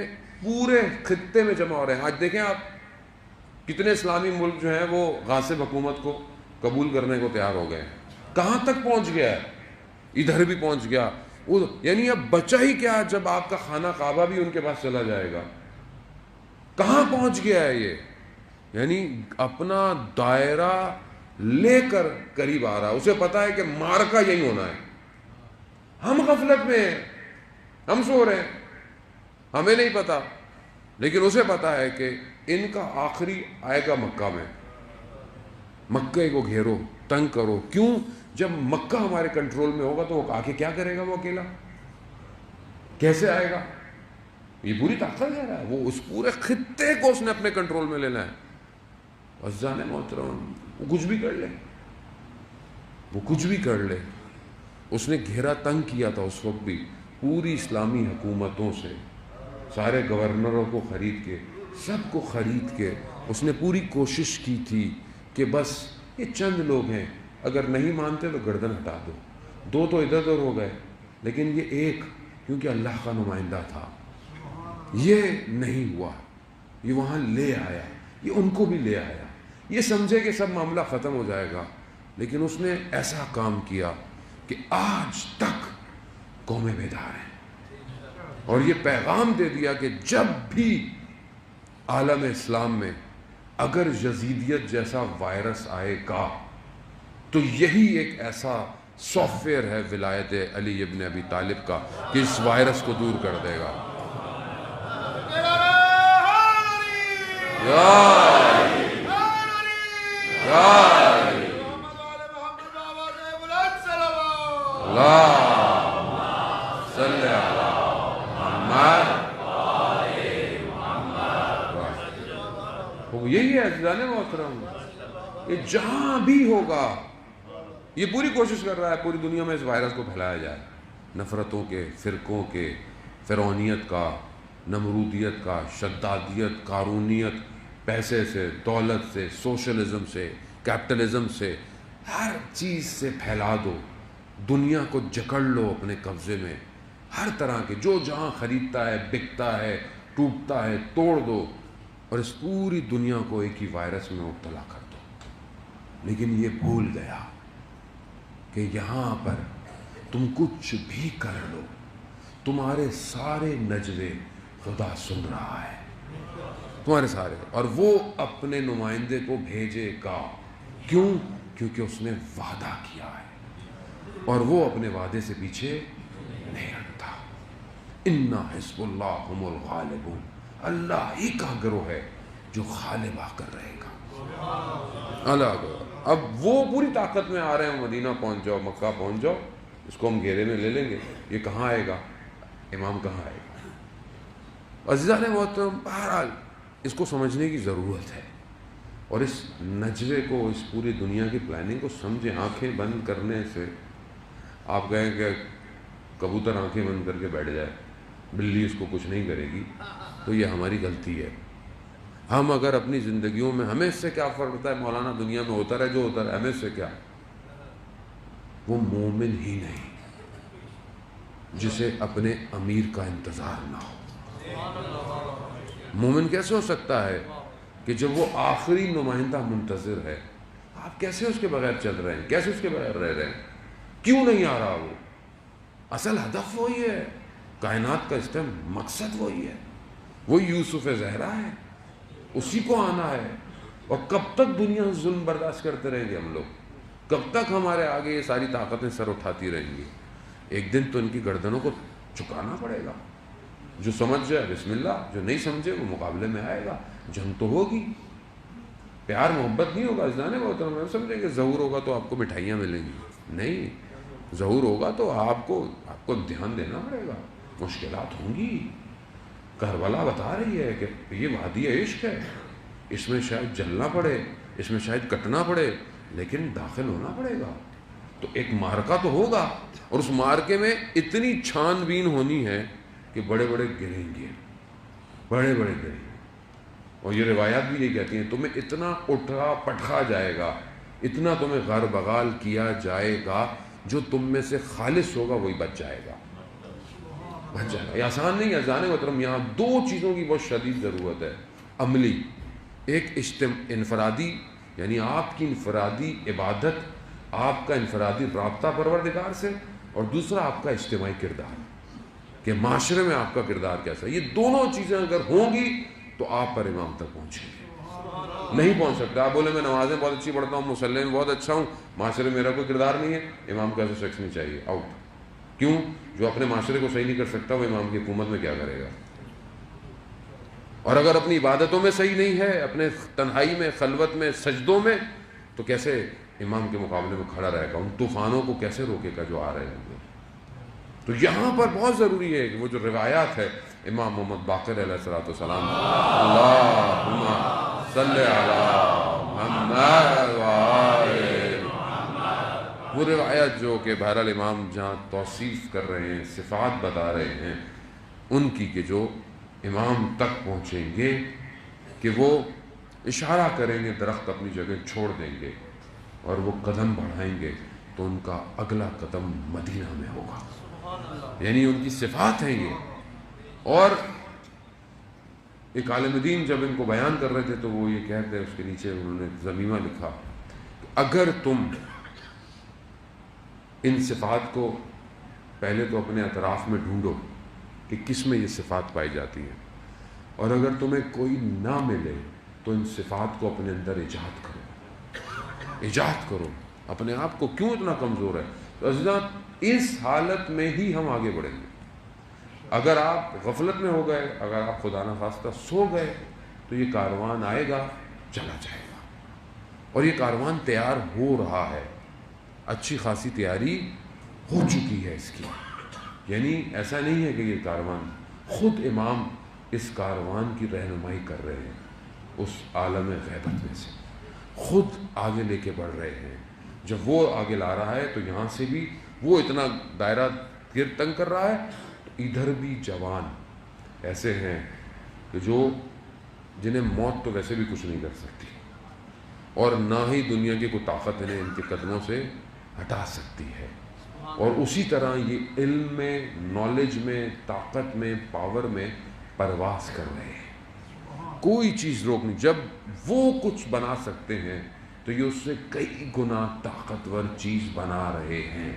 پورے خطے میں جمع ہو رہے ہیں. آج دیکھیں آپ کتنے اسلامی ملک جو ہیں وہ غاصب حکومت کو قبول کرنے کو تیار ہو گئے ہیں. کہاں تک پہنچ گیا ہے؟ ادھر بھی پہنچ گیا. یعنی اب بچا ہی کیا جب آپ کا خانہ کعبہ بھی ان کے پاس چلا جائے گا. کہاں پہنچ گیا ہے یہ؟ یعنی اپنا دائرہ لے کر قریب آ رہا ہے. اسے پتا ہے کہ معرکہ یہی ہونا ہے. ہم غفلت میں ہیں، ہم سو رہے ہیں، ہمیں نہیں پتا، لیکن اسے پتا ہے کہ ان کا آخری آئے گا مکہ میں. مکہ کو گھیرو، تنگ کرو. کیوں؟ جب مکہ ہمارے کنٹرول میں ہوگا تو وہ آ کے کیا کرے گا؟ وہ اکیلا کیسے آئے گا؟ یہ پوری طاقت ہے رہا ہے. وہ اس پورے خطے کو اس نے اپنے کنٹرول میں لینا ہے. عزیزان محترم، وہ کچھ بھی کر لے، وہ کچھ بھی کر لے. اس نے گھیرا تنگ کیا تھا اس وقت بھی پوری اسلامی حکومتوں سے، سارے گورنروں کو خرید کے، سب کو خرید کے اس نے پوری کوشش کی تھی کہ بس یہ چند لوگ ہیں، اگر نہیں مانتے تو گردن ہٹا دو. دو تو ادھر ادھر ہو گئے، لیکن یہ ایک کیونکہ اللہ کا نمائندہ تھا یہ نہیں ہوا. یہ وہاں لے آیا، یہ ان کو بھی لے آیا. یہ سمجھے کہ سب معاملہ ختم ہو جائے گا، لیکن اس نے ایسا کام کیا کہ آج تک قومیں بیدار ہیں. اور یہ پیغام دے دیا کہ جب بھی عالم اسلام میں اگر یزیدیت جیسا وائرس آئے گا تو یہی ایک ایسا سافٹ ویئر ہے ولایت علی ابن ابی طالب کا کہ اس وائرس کو دور کر دے گا. یہی ہے عزیزان محترم. یہ جہاں بھی ہوگا یہ پوری کوشش کر رہا ہے پوری دنیا میں اس وائرس کو پھیلایا جائے. نفرتوں کے، فرقوں کے، فرعونیت کا، نمرودیت کا، شدادیت، قارونیت، پیسے سے، دولت سے، سوشلزم سے، کیپٹلزم سے، ہر چیز سے پھیلا دو. دنیا کو جکڑ لو اپنے قبضے میں. ہر طرح کے جو جہاں خریدتا ہے، بکتا ہے، ٹوٹتا ہے، توڑ دو اور اس پوری دنیا کو ایک ہی وائرس میں مبتلا کر دو. لیکن یہ بھول گیا کہ یہاں پر تم کچھ بھی کر لو، تمہارے سارے نجوے خدا سن رہا ہے، تمہارے سارے. اور وہ اپنے نمائندے کو بھیجے گا. کیوں؟ کیونکہ اس نے وعدہ کیا ہے اور وہ اپنے وعدے سے پیچھے نہیں ہٹتا. اِنَّ حِزْبَ اللَّهِ هُمُ الْغَالِبُونَ. اللہ ہی کا گروہ ہے جو غالب آ کر رہے گا. اللہ. اب وہ پوری طاقت میں آ رہے ہیں. مدینہ پہنچ جاؤ، مکہ پہنچ جاؤ، اس کو ہم گھیرے میں لے لیں گے. یہ کہاں آئے گا؟ امام کہاں آئے گا؟ عزیزان محترم، بہرحال اس کو سمجھنے کی ضرورت ہے اور اس نجوے کو، اس پوری دنیا کی پلاننگ کو سمجھیں. آنکھیں بند کرنے سے آپ کہیں کہ کبوتر آنکھیں بند کر کے بیٹھ جائے، بلی اس کو کچھ نہیں کرے گی، تو یہ ہماری غلطی ہے. ہم اگر اپنی زندگیوں میں، ہمیں اس سے کیا فرق پڑتا ہے مولانا، دنیا میں ہوتا رہے جو ہوتا رہے، ہمیں اس سے کیا. وہ مومن ہی نہیں جسے اپنے امیر کا انتظار نہ ہو. مومن کیسے ہو سکتا ہے کہ جب وہ آخری نمائندہ منتظر ہے، آپ کیسے اس کے بغیر چل رہے ہیں؟ کیسے اس کے بغیر رہ رہے ہیں؟ کیوں نہیں آ رہا؟ وہ اصل ہدف وہی ہے، کائنات کا اسٹم مقصد وہی ہے، وہی یوسف زہرا ہے، اسی کو آنا ہے. اور کب تک دنیا ظلم برداشت کرتے رہیں گے ہم لوگ؟ کب تک ہمارے آگے یہ ساری طاقتیں سر اٹھاتی رہیں گی؟ ایک دن تو ان کی گردنوں کو چکانا پڑے گا. جو سمجھ جائے بسم اللہ، جو نہیں سمجھے وہ مقابلے میں آئے گا. جنگ تو ہوگی، پیار محبت نہیں ہوگا. جانے محترم سمجھیں کہ ظہور ہوگا تو آپ کو مٹھائیاں ملیں گی. نہیں، ظہور ہوگا تو آپ کو دھیان دینا پڑے گا. مشکلات ہوں گی. کربلا بتا رہی ہے کہ یہ وادی عشق ہے، اس میں شاید جلنا پڑے، اس میں شاید کٹنا پڑے، لیکن داخل ہونا پڑے گا. تو ایک معرکہ تو ہوگا، اور اس معرکے میں اتنی چھان بین ہونی ہے کہ بڑے بڑے گریں گے، بڑے بڑے گریں گے. اور یہ روایات بھی یہ کہتی ہیں تمہیں اتنا اٹھا پٹخا جائے گا، اتنا تمہیں غر بغال کیا جائے گا، جو تم میں سے خالص ہوگا وہی بچ جائے گا، بچ جائے گا. یہ آسان نہیں ہے اذان محترم. یہاں دو چیزوں کی بہت شدید ضرورت ہے عملی. ایک انفرادی، یعنی آپ کی انفرادی عبادت، آپ کا انفرادی رابطہ پروردگار سے، اور دوسرا آپ کا اجتماعی کردار کہ معاشرے میں آپ کا کردار کیسا ہے. یہ دونوں چیزیں اگر ہوں گی تو آپ پر امام تک پہنچیں گے. نہیں پہنچ سکتا. آپ بولے میں نمازیں بہت اچھی پڑھتا ہوں، مصلی میں بہت اچھا ہوں، معاشرے میں میرا کوئی کردار نہیں ہے، امام کا ایسا شخص نہیں چاہیے، آؤٹ. کیوں؟ جو اپنے معاشرے کو صحیح نہیں کر سکتا وہ امام کی حکومت میں کیا کرے گا؟ اور اگر اپنی عبادتوں میں صحیح نہیں ہے، اپنے تنہائی میں، خلوت میں، سجدوں میں، تو کیسے امام کے مقابلے میں کھڑا رہے گا؟ ان طوفانوں کو کیسے روکے گا جو آ رہے ہیں؟ تو یہاں پر بہت ضروری ہے کہ وہ جو روایات ہے امام محمد باقر علیہ الصلوۃ والسلام، اللہم صلی علی محمد وآل، وہ روایت جو کہ بہرحال امام جہاں توصیف کر رہے ہیں، صفات بتا رہے ہیں ان کی، کہ جو امام تک پہنچیں گے کہ وہ اشارہ کریں گے، درخت اپنی جگہ چھوڑ دیں گے اور وہ قدم بڑھائیں گے تو ان کا اگلا قدم مدینہ میں ہوگا. یعنی ان کی صفات ہیں یہ. اور ایک عالم دین جب ان کو بیان کر رہے تھے تو وہ یہ کہتے ہیں، اس کے نیچے انہوں نے ضمیمہ لکھا، اگر تم ان صفات کو پہلے تو اپنے اطراف میں ڈھونڈو کہ کس میں یہ صفات پائی جاتی ہیں، اور اگر تمہیں کوئی نہ ملے تو ان صفات کو اپنے اندر ایجاد کرو، ایجاد کرو. اپنے آپ کو کیوں اتنا کمزور ہے؟ تو عزیزان اس حالت میں ہی ہم آگے بڑھیں گے. اگر آپ غفلت میں ہو گئے، اگر آپ خدا نخواستہ سو گئے، تو یہ کاروان آئے گا، چلا جائے گا. اور یہ کاروان تیار ہو رہا ہے، اچھی خاصی تیاری ہو چکی ہے اس کی. یعنی ایسا نہیں ہے کہ یہ کاروان، خود امام اس کاروان کی رہنمائی کر رہے ہیں، اس عالم غیبت میں سے خود آگے لے کے بڑھ رہے ہیں. جب وہ آگے لا رہا ہے تو یہاں سے بھی وہ اتنا دائرہ گر تنگ کر رہا ہے، تو ادھر بھی جوان ایسے ہیں کہ جو جنہیں موت تو ویسے بھی کچھ نہیں کر سکتی، اور نہ ہی دنیا کی کوئی طاقت انہیں ان کے قدموں سے ہٹا سکتی ہے. اور اسی طرح یہ علم میں، نالج میں، طاقت میں، پاور میں پرواز کر رہے ہیں. کوئی چیز روک نہیں. جب وہ کچھ بنا سکتے ہیں تو یہ اس سے کئی گنا طاقتور چیز بنا رہے ہیں.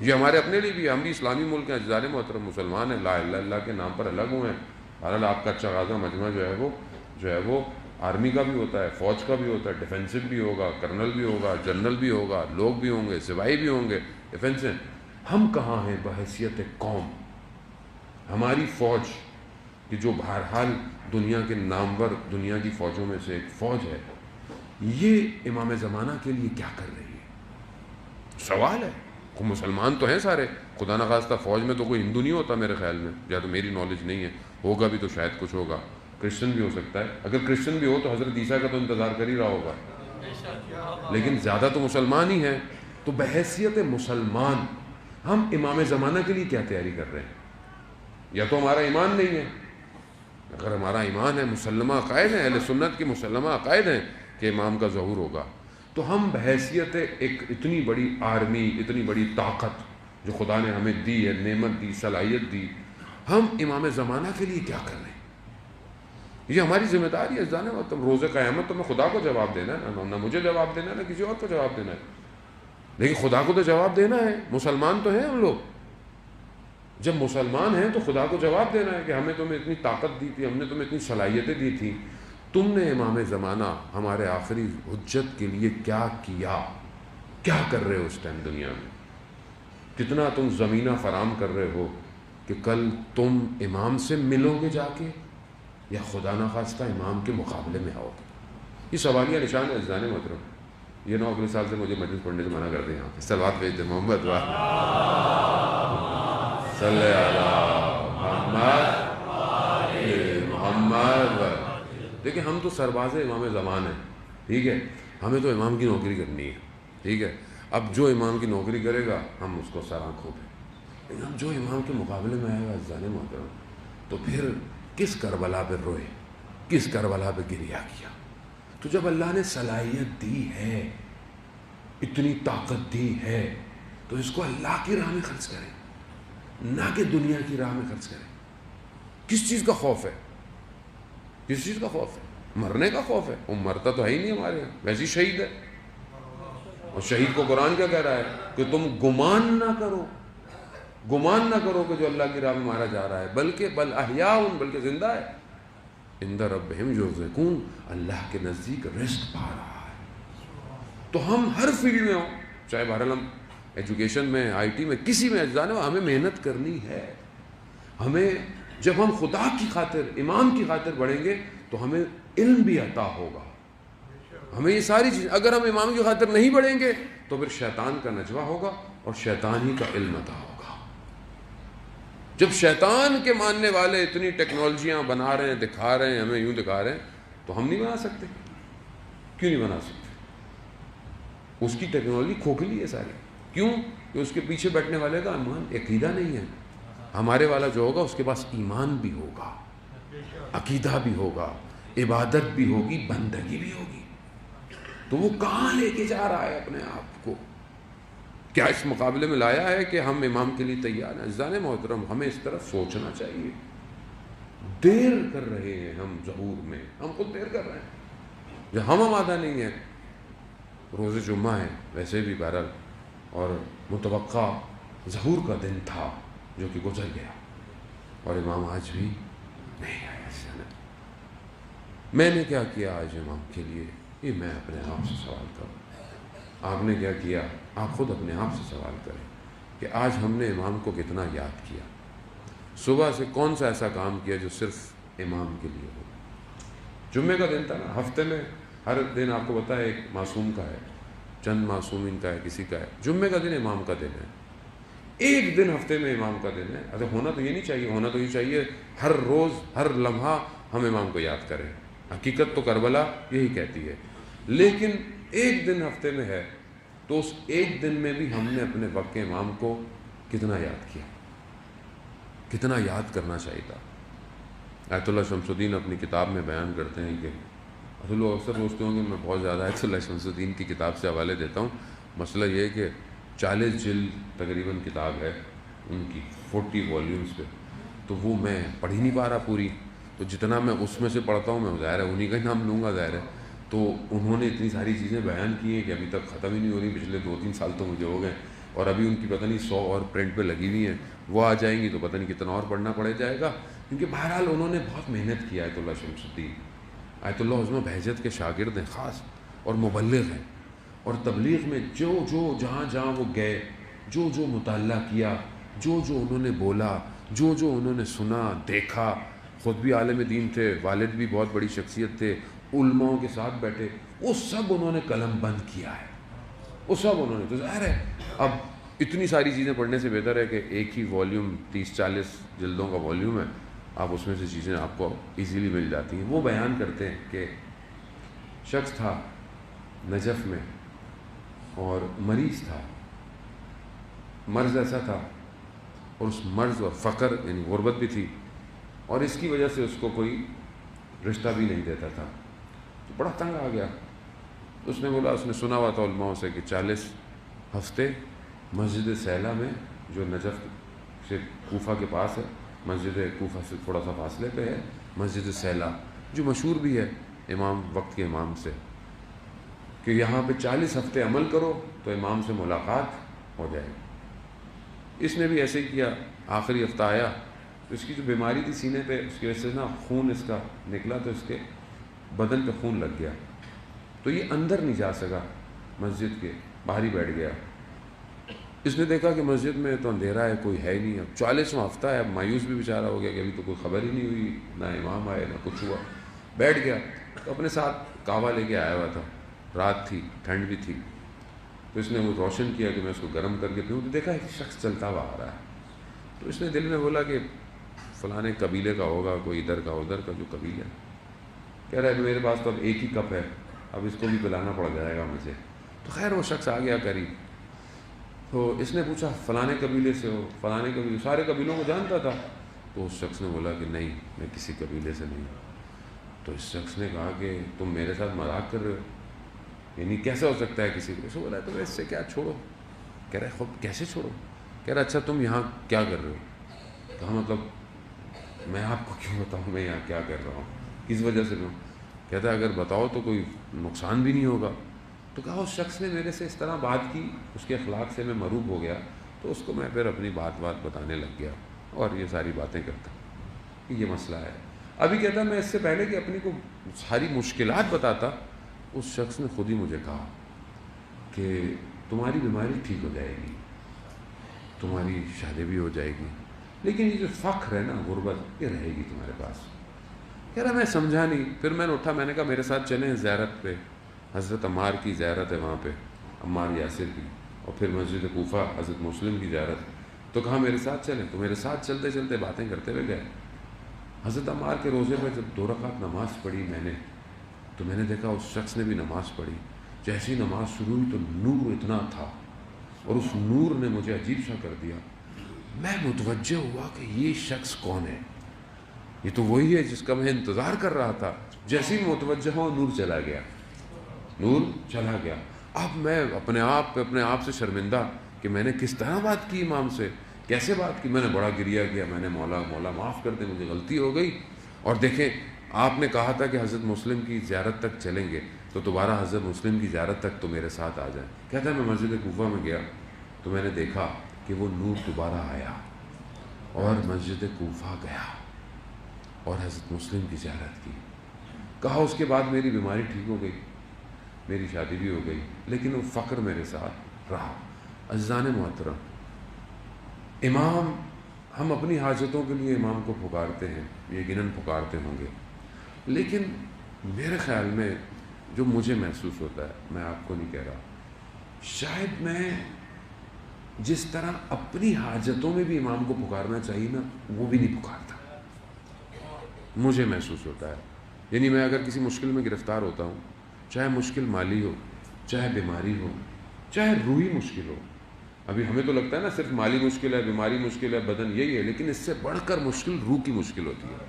یہ ہمارے اپنے لیے بھی، ہم بھی اسلامی ملک ہیں، اجزاء محترم مسلمان ہیں، لا الہ الا اللہ کے نام پر الگ ہوئے ہیں. بہرحال آپ کا اچھا خاصا مجمع جو ہے وہ آرمی کا بھی ہوتا ہے، فوج کا بھی ہوتا ہے، ڈیفینسو بھی ہوگا، کرنل بھی ہوگا، جنرل بھی ہوگا، لوگ بھی ہوں گے، سپاہی بھی ہوں گے، ڈیفینس ہیں. ہم کہاں ہیں بحیثیت قوم؟ ہماری فوج کہ جو بہرحال دنیا کے نامور دنیا کی فوجوں میں سے ایک فوج ہے، یہ امام زمانہ کے لیے کیا کر رہی ہے؟ سوال ہے. کوئی مسلمان تو ہیں سارے، خدا نخواستہ فوج میں تو کوئی ہندو نہیں ہوتا میرے خیال میں، یا تو میری نالج نہیں ہے، ہوگا بھی تو شاید کچھ ہوگا، کرسچن بھی ہو سکتا ہے. اگر کرسچن بھی ہو تو حضرت عیسیٰ کا تو انتظار کر ہی رہا ہوگا، لیکن زیادہ تو مسلمان ہی ہیں. تو بحیثیت مسلمان ہم امام زمانہ کے لیے کیا تیاری کر رہے ہیں؟ یا تو ہمارا ایمان نہیں ہے. اگر ہمارا ایمان ہے، مسلمہ عقائد ہیں، اہل سنت کی مسلمہ عقائد ہیں کہ امام کا ظہور ہوگا، تو ہم بحیثیت ایک اتنی بڑی آرمی، اتنی بڑی طاقت جو خدا نے ہمیں دی ہے، نعمت دی، صلاحیت دی، ہم امام زمانہ کے لیے کیا کر رہے ہیں؟ یہ ہماری ذمہ داری ہے. جانے تم روز قیامت تو میں خدا کو جواب دینا ہے، نہ مجھے جواب دینا ہے، نہ کسی اور کو جواب دینا ہے، لیکن خدا کو تو جواب دینا ہے. مسلمان تو ہیں ہم لوگ. جب مسلمان ہیں تو خدا کو جواب دینا ہے کہ ہمیں تمہیں اتنی طاقت دی تھی، ہم نے تمہیں اتنی صلاحیتیں دی تھی، تم نے امام زمانہ ہمارے آخری حجت کے لیے کیا کیا؟ کیا کر رہے ہو اس ٹائم دنیا میں؟ کتنا تم زمینہ فراہم کر رہے ہو کہ کل تم امام سے ملو گے جا کے، یا خدا نخواستہ امام کے مقابلے میں آؤ گے؟ یہ سوالیہ نشان ہے عزیزان محترم. یہ نہ اگلے سال سے مجھے مجلس پڑھنے سے منع کر دیں. یہاں پہ صلوات بھیج دیں محمد صلی اللہ محمد. دیکھیں ہم تو سرباز امام زمان ہیں، ٹھیک ہے، ہمیں تو امام کی نوکری کرنی ہے، ٹھیک ہے. اب جو امام کی نوکری کرے گا ہم اس کو سر آنکھوں پہ، لیکن اب جو امام کے مقابلے میں آئے گا عزیزان محترم، تو پھر کس کربلا پہ روئے، کس کربلا پہ گریہ کیا؟ تو جب اللہ نے صلاحیت دی ہے، اتنی طاقت دی ہے، تو اس کو اللہ کی راہ میں خرچ کریں، نہ کہ دنیا کی راہ میں خرچ کریں۔ کس چیز کا خوف ہے؟ کس چیز کا خوف ہے؟ مرنے کا خوف ہے؟ وہ مرتا تو ہے ہی نہیں ہمارے یہاں، ویسے شہید ہے۔ اور شہید کو قرآن کیا کہہ رہا ہے کہ تم گمان نہ کرو، گمان نہ کرو کہ جو اللہ کی راہ میں مارا جا رہا ہے، بلکہ بل احیاء، بلکہ زندہ ہے، عند ربہم یرزقون، اللہ کے نزدیک رزق پا رہا ہے۔ تو ہم ہر فیلڈ میں ہوں، چاہے بہرحال ہم ایجوکیشن میں، آئی ٹی میں، کسی میں جانے، ہمیں محنت کرنی ہے۔ ہمیں جب ہم خدا کی خاطر، امام کی خاطر بڑھیں گے تو ہمیں علم بھی عطا ہوگا، ہمیں یہ ساری چیزیں۔ اگر ہم امام کی خاطر نہیں بڑھیں گے تو پھر شیطان کا نجوہ ہوگا اور شیطان ہی کا علم عطا ہوگا۔ جب شیطان کے ماننے والے اتنی ٹیکنالوجیاں بنا رہے ہیں، دکھا رہے ہیں، ہمیں یوں دکھا رہے ہیں، تو ہم نہیں بنا سکتے؟ کیوں نہیں بنا سکتے؟ اس کی ٹیکنالوجی کھوکھلی ہے ساری۔ کیوں؟ کہ اس کے پیچھے بیٹھنے والے کا ایمان، عقیدہ نہیں ہے۔ ہمارے والا جو ہوگا اس کے پاس ایمان بھی ہوگا، عقیدہ بھی ہوگا، عبادت بھی ہوگی، بندگی بھی ہوگی۔ تو وہ کہاں لے کے جا رہا ہے اپنے آپ کو؟ کیا اس مقابلے میں لایا ہے کہ ہم امام کے لیے تیار ہیں؟ عزیزان محترم، ہمیں اس طرح سوچنا چاہیے۔ دیر کر رہے ہیں ہم ظہور میں، ہم خود دیر کر رہے ہیں جب ہم آمادہ نہیں ہیں۔ روز جمعہ ہے ویسے بھی بہرحال، اور متوقع ظہور کا دن تھا جو کہ گزر گیا، اور امام آج بھی نہیں آیا۔ میں نے کیا کیا آج امام کے لیے؟ یہ میں اپنے آپ سے سوال کروں۔ آپ نے کیا کیا؟ آپ خود اپنے آپ سے سوال کریں کہ آج ہم نے امام کو کتنا یاد کیا؟ صبح سے کون سا ایسا کام کیا جو صرف امام کے لیے ہو؟ جمعے کا دن تھا نا، ہفتے میں ہر دن آپ کو پتہ ہے ایک معصوم کا ہے، چند معصومین کا ہے، کسی کا ہے۔ جمعے کا دن امام کا دن ہے، ایک دن ہفتے میں امام کا دن ہے۔ اچھا، ہونا تو یہ نہیں چاہیے، ہونا تو یہ چاہیے ہر روز، ہر لمحہ ہم امام کو یاد کریں۔ حقیقت تو کربلا یہی کہتی ہے، لیکن ایک دن ہفتے میں ہے تو اس ایک دن میں بھی ہم نے اپنے وقت کے امام کو کتنا یاد کیا، کتنا یاد کرنا چاہیے تھا۔ آیت اللہ شمس الدین اپنی کتاب میں بیان کرتے ہیں کہ لوگ اکثر سوچتے ہوں کہ میں بہت زیادہ آیت اللہ شمس الدین کی کتاب سے حوالے دیتا ہوں۔ مسئلہ یہ ہے کہ 40 جلد تقریباً کتاب ہے ان کی، 40 والیومز پہ، تو وہ میں پڑھ ہی نہیں پا رہا پوری۔ تو جتنا میں اس میں سے پڑھتا ہوں میں ظاہر ہے انہی کا ہی نام لوں گا، ظاہر ہے۔ تو انہوں نے اتنی ساری چیزیں بیان کی ہیں کہ ابھی تک ختم ہی نہیں ہو رہی، پچھلے 2-3 سال تو مجھے ہو گئے، اور ابھی ان کی پتہ نہیں 100 اور پرنٹ پہ لگی ہوئی ہیں، وہ آ جائیں گی تو پتہ نہیں کتنا اور پڑھنا پڑے جائے گا، کیونکہ بہرحال انہوں نے بہت محنت کی۔ آیت اللہ شمس الدین آیت اللہ عظمہ بہجت کے شاگرد ہیں خاص، اور مبلغ ہیں، اور تبلیغ میں جو جہاں جہاں وہ گئے، جو مطالعہ کیا، جو انہوں نے بولا، جو انہوں نے سنا، دیکھا، خود بھی عالم دین تھے، والد بھی بہت بڑی شخصیت تھے، علماؤں کے ساتھ بیٹھے، وہ سب انہوں نے قلم بند کیا ہے، وہ سب انہوں نے۔ تو ظاہر ہے اب اتنی ساری چیزیں پڑھنے سے بہتر ہے کہ ایک ہی والیوم 30-40 جلدوں کا والیوم ہے، آپ اس میں سے چیزیں آپ کو ایزیلی مل جاتی ہیں۔ وہ بیان کرتے ہیں کہ شخص تھا نجف میں اور مریض تھا، مرض ایسا تھا، اور اس مرض اور فقر یعنی غربت بھی تھی، اور اس کی وجہ سے اس کو کوئی رشتہ بھی نہیں دیتا تھا، تو بڑا تنگ آ گیا۔ اس نے بولا، اس نے سنا ہوا تھا علماء سے کہ 40 ہفتے مسجد سیلا میں، جو نجف سے کوفہ کے پاس ہے، مسجد کوفہ سے تھوڑا سا فاصلے پہ ہے مسجد سیلا، جو مشہور بھی ہے امام وقت کے امام سے، کہ یہاں پہ 40 ہفتے عمل کرو تو امام سے ملاقات ہو جائے گی۔ اس نے بھی ایسے ہی کیا۔ آخری ہفتہ آیا تو اس کی جو بیماری تھی سینے پہ، اس کی وجہ سے نا خون اس کا نکلا، تو اس کے بدن پہ خون لگ گیا، تو یہ اندر نہیں جا سکا مسجد کے، باہر ہی بیٹھ گیا۔ اس نے دیکھا کہ مسجد میں تو اندھیرا ہے، کوئی ہے نہیں، اب 40واں ہفتہ ہے، اب مایوس بھی بیچارہ ہو گیا کہ ابھی تو کوئی خبر ہی نہیں ہوئی، نہ امام آئے نہ کچھ ہوا۔ بیٹھ گیا تو اپنے ساتھ کعوہ لے کے آیا ہوا تھا، رات تھی، ٹھنڈ بھی تھی، تو اس نے وہ روشن کیا کہ میں اس کو گرم کر کے پیوں، تو دیکھا ایک شخص چلتا ہوا آ رہا ہے، تو اس نے دل میں بولا کہ فلاں قبیلے کا ہوگا، کوئی ادھر کا ادھر کا جو قبیلہ، کہہ رہا ہے کہ میرے پاس تو اب ایک ہی کپ ہے، اب اس کو بھی پلانا پڑ جائے گا مجھے۔ تو خیر وہ شخص آ گیا قریب، تو اس نے پوچھا فلانے قبیلے سے ہو؟ فلانے قبیلے، سارے قبیلوں کو جانتا تھا۔ تو اس شخص نے بولا کہ نہیں، میں کسی قبیلے سے نہیں۔ تو اس شخص نے کہا کہ تم میرے ساتھ مذاق کر رہے ہو، یعنی کیسے ہو سکتا ہے کسی کو؟ اس نے بولا تو اس سے کیا، چھوڑو۔ کہہ رہے خود کیسے چھوڑو؟ کہہ رہا اچھا تم یہاں کیا کر رہے ہو؟ کہا مطلب میں آپ کو کیوں بتاؤں میں یہاں کیا کر رہا ہوں، کس وجہ سے میں؟ کہتا ہے اگر بتاؤ تو کوئی نقصان بھی نہیں ہوگا۔ تو کہا اس شخص نے میرے سے اس طرح بات کی، اس کے اخلاق سے میں مروب ہو گیا، تو اس کو میں پھر اپنی بات بتانے لگ گیا اور یہ ساری باتیں کرتا کہ یہ مسئلہ ہے۔ ابھی کہتا میں اس سے پہلے کہ اپنی کو ساری مشکلات بتاتا، اس شخص نے خود ہی مجھے کہا کہ تمہاری بیماری ٹھیک ہو جائے گی، تمہاری شادی بھی ہو جائے گی، لیکن یہ جو فخر ہے نا، غربت، یہ رہے گی تمہارے پاس۔ کہہ رہا میں سمجھا نہیں۔ پھر میں نے اٹھا، میں نے کہا میرے ساتھ چلیں زیارت پہ، حضرت عمار کی زیارت ہے وہاں پہ، عمار یاسر کی، اور پھر مسجد کوفہ حضرت مسلم کی زیارت۔ تو کہا میرے ساتھ چلیں، تو میرے ساتھ چلتے چلتے باتیں کرتے ہوئے گئے۔ حضرت عمار کے روزے پہ جب 2 رکعت نماز پڑھی میں نے، تو میں نے دیکھا اس شخص نے بھی نماز پڑھی۔ جیسی نماز شروع ہوئی تو نور اتنا تھا، اور اس نور نے مجھے عجیب سا کر دیا۔ میں متوجہ ہوا کہ یہ شخص کون ہے، یہ تو وہی ہے جس کا میں انتظار کر رہا تھا۔ جیسے ہی متوجہ ہوا نور چلا گیا، نور چلا گیا۔ اب میں اپنے آپ سے شرمندہ کہ میں نے کس طرح بات کی امام سے، کیسے بات کی۔ میں نے بڑا گریہ کیا، میں نے مولا معاف کر دے، مجھے غلطی ہو گئی۔ اور دیکھیں آپ نے کہا تھا کہ حضرت مسلم کی زیارت تک چلیں گے، تو دوبارہ حضرت مسلم کی زیارت تک تو میرے ساتھ آ جائیں۔ کہتا ہے میں مسجد کوفہ میں گیا تو میں نے دیکھا کہ وہ نور دوبارہ آیا، اور مسجد کوفہ گیا اور حضرت مسلم کی زیارت کی۔ کہا اس کے بعد میری بیماری ٹھیک ہو گئی، میری شادی بھی ہو گئی، لیکن وہ فقر میرے ساتھ رہا۔ عزیزان محترم، امام، ہم اپنی حاجتوں کے لیے امام کو پکارتے ہیں، یقیناً پکارتے ہوں گے، لیکن میرے خیال میں جو مجھے محسوس ہوتا ہے، میں آپ کو نہیں کہہ رہا، شاید میں جس طرح اپنی حاجتوں میں بھی امام کو پکارنا چاہیے نا، وہ بھی نہیں پکارتا، مجھے محسوس ہوتا ہے۔ یعنی میں اگر کسی مشکل میں گرفتار ہوتا ہوں، چاہے مشکل مالی ہو، چاہے بیماری ہو، چاہے روحی مشکل ہو، ابھی ہمیں تو لگتا ہے نا صرف مالی مشکل ہے، بیماری مشکل ہے، بدن یہی ہے، لیکن اس سے بڑھ کر مشکل روح کی مشکل ہوتی ہے۔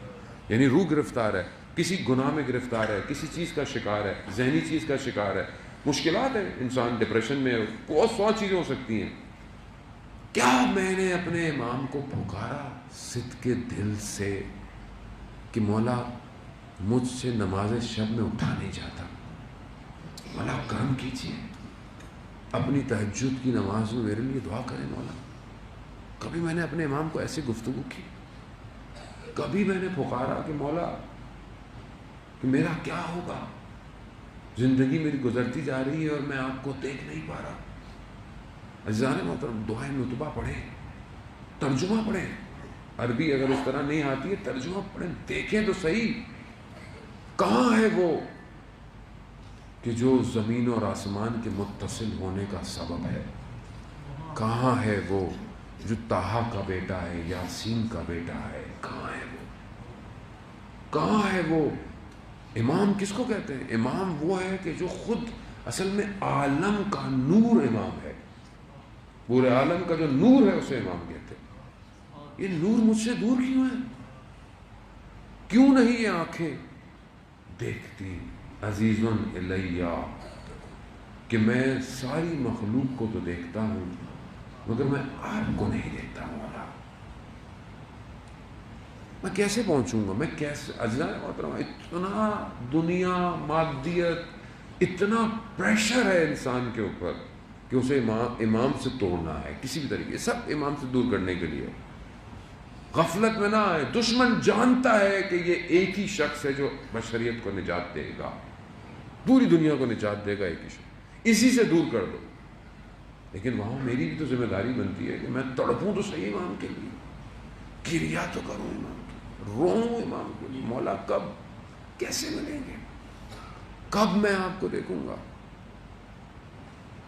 یعنی روح گرفتار ہے، کسی گناہ میں گرفتار ہے، کسی چیز کا شکار ہے، ذہنی چیز کا شکار ہے، مشکلات ہیں، انسان ڈپریشن میں، بہت 100 چیزیں ہو سکتی ہیں۔ کیا میں نے اپنے امام کو پکارا صدق دل سے کہ مولا مجھ سے نماز شب میں اٹھا نہیں جاتا، مولا کرم کیجیے، اپنی تہجد کی نماز میں میرے لیے دعا کریں مولا؟ کبھی میں نے اپنے امام کو ایسی گفتگو کی؟ کبھی میں نے پکارا کہ مولا کہ میرا کیا ہوگا، زندگی میری گزرتی جا رہی ہے اور میں آپ کو دیکھ نہیں پا رہا؟ عزیزان محترم، دعائیں نتبہ پڑھیں، ترجمہ پڑھیں، عربی اگر اس طرح نہیں آتی ہے ترجمہ پڑھیں، دیکھیں تو صحیح کہاں ہے وہ کہ جو زمین اور آسمان کے متصل ہونے کا سبب ہے، کہاں ہے وہ جو طٰہٰ کا بیٹا ہے، یاسین کا بیٹا ہے، کہاں ہے وہ، کہاں ہے وہ؟ امام کس کو کہتے ہیں؟ امام وہ ہے کہ جو خود اصل میں عالم کا نور امام ہے، پورے عالم کا جو نور ہے اسے امام کہتے ہیں۔ یہ نور مجھ سے دور کیوں ہے؟ کیوں نہیں یہ آنکھیں دیکھتی عزیزن الیہ کہ میں ساری مخلوق کو تو دیکھتا ہوں مگر میں آپ کو نہیں دیکھتا ہوں؟ میں کیسے پہنچوں گا؟ میں کیسے؟ عزیزان محترم، اتنا دنیا، مادیت، اتنا پریشر ہے انسان کے اوپر کہ اسے امام سے توڑنا ہے کسی بھی طریقے، سب امام سے دور کرنے کے لیے۔ غفلت میں نہ آئے، دشمن جانتا ہے کہ یہ ایک ہی شخص ہے جو بشریت کو نجات دے گا، پوری دنیا کو نجات دے گا، ایک ہی شخص، اسی سے دور کر دو۔ لیکن وہاں میری بھی تو ذمہ داری بنتی ہے کہ میں تڑپوں تو صحیح امام کے لیے، گریہ تو کروں امام، روؤں امام کے لیے، مولا کب، کیسے ملیں گے، کب میں آپ کو دیکھوں گا؟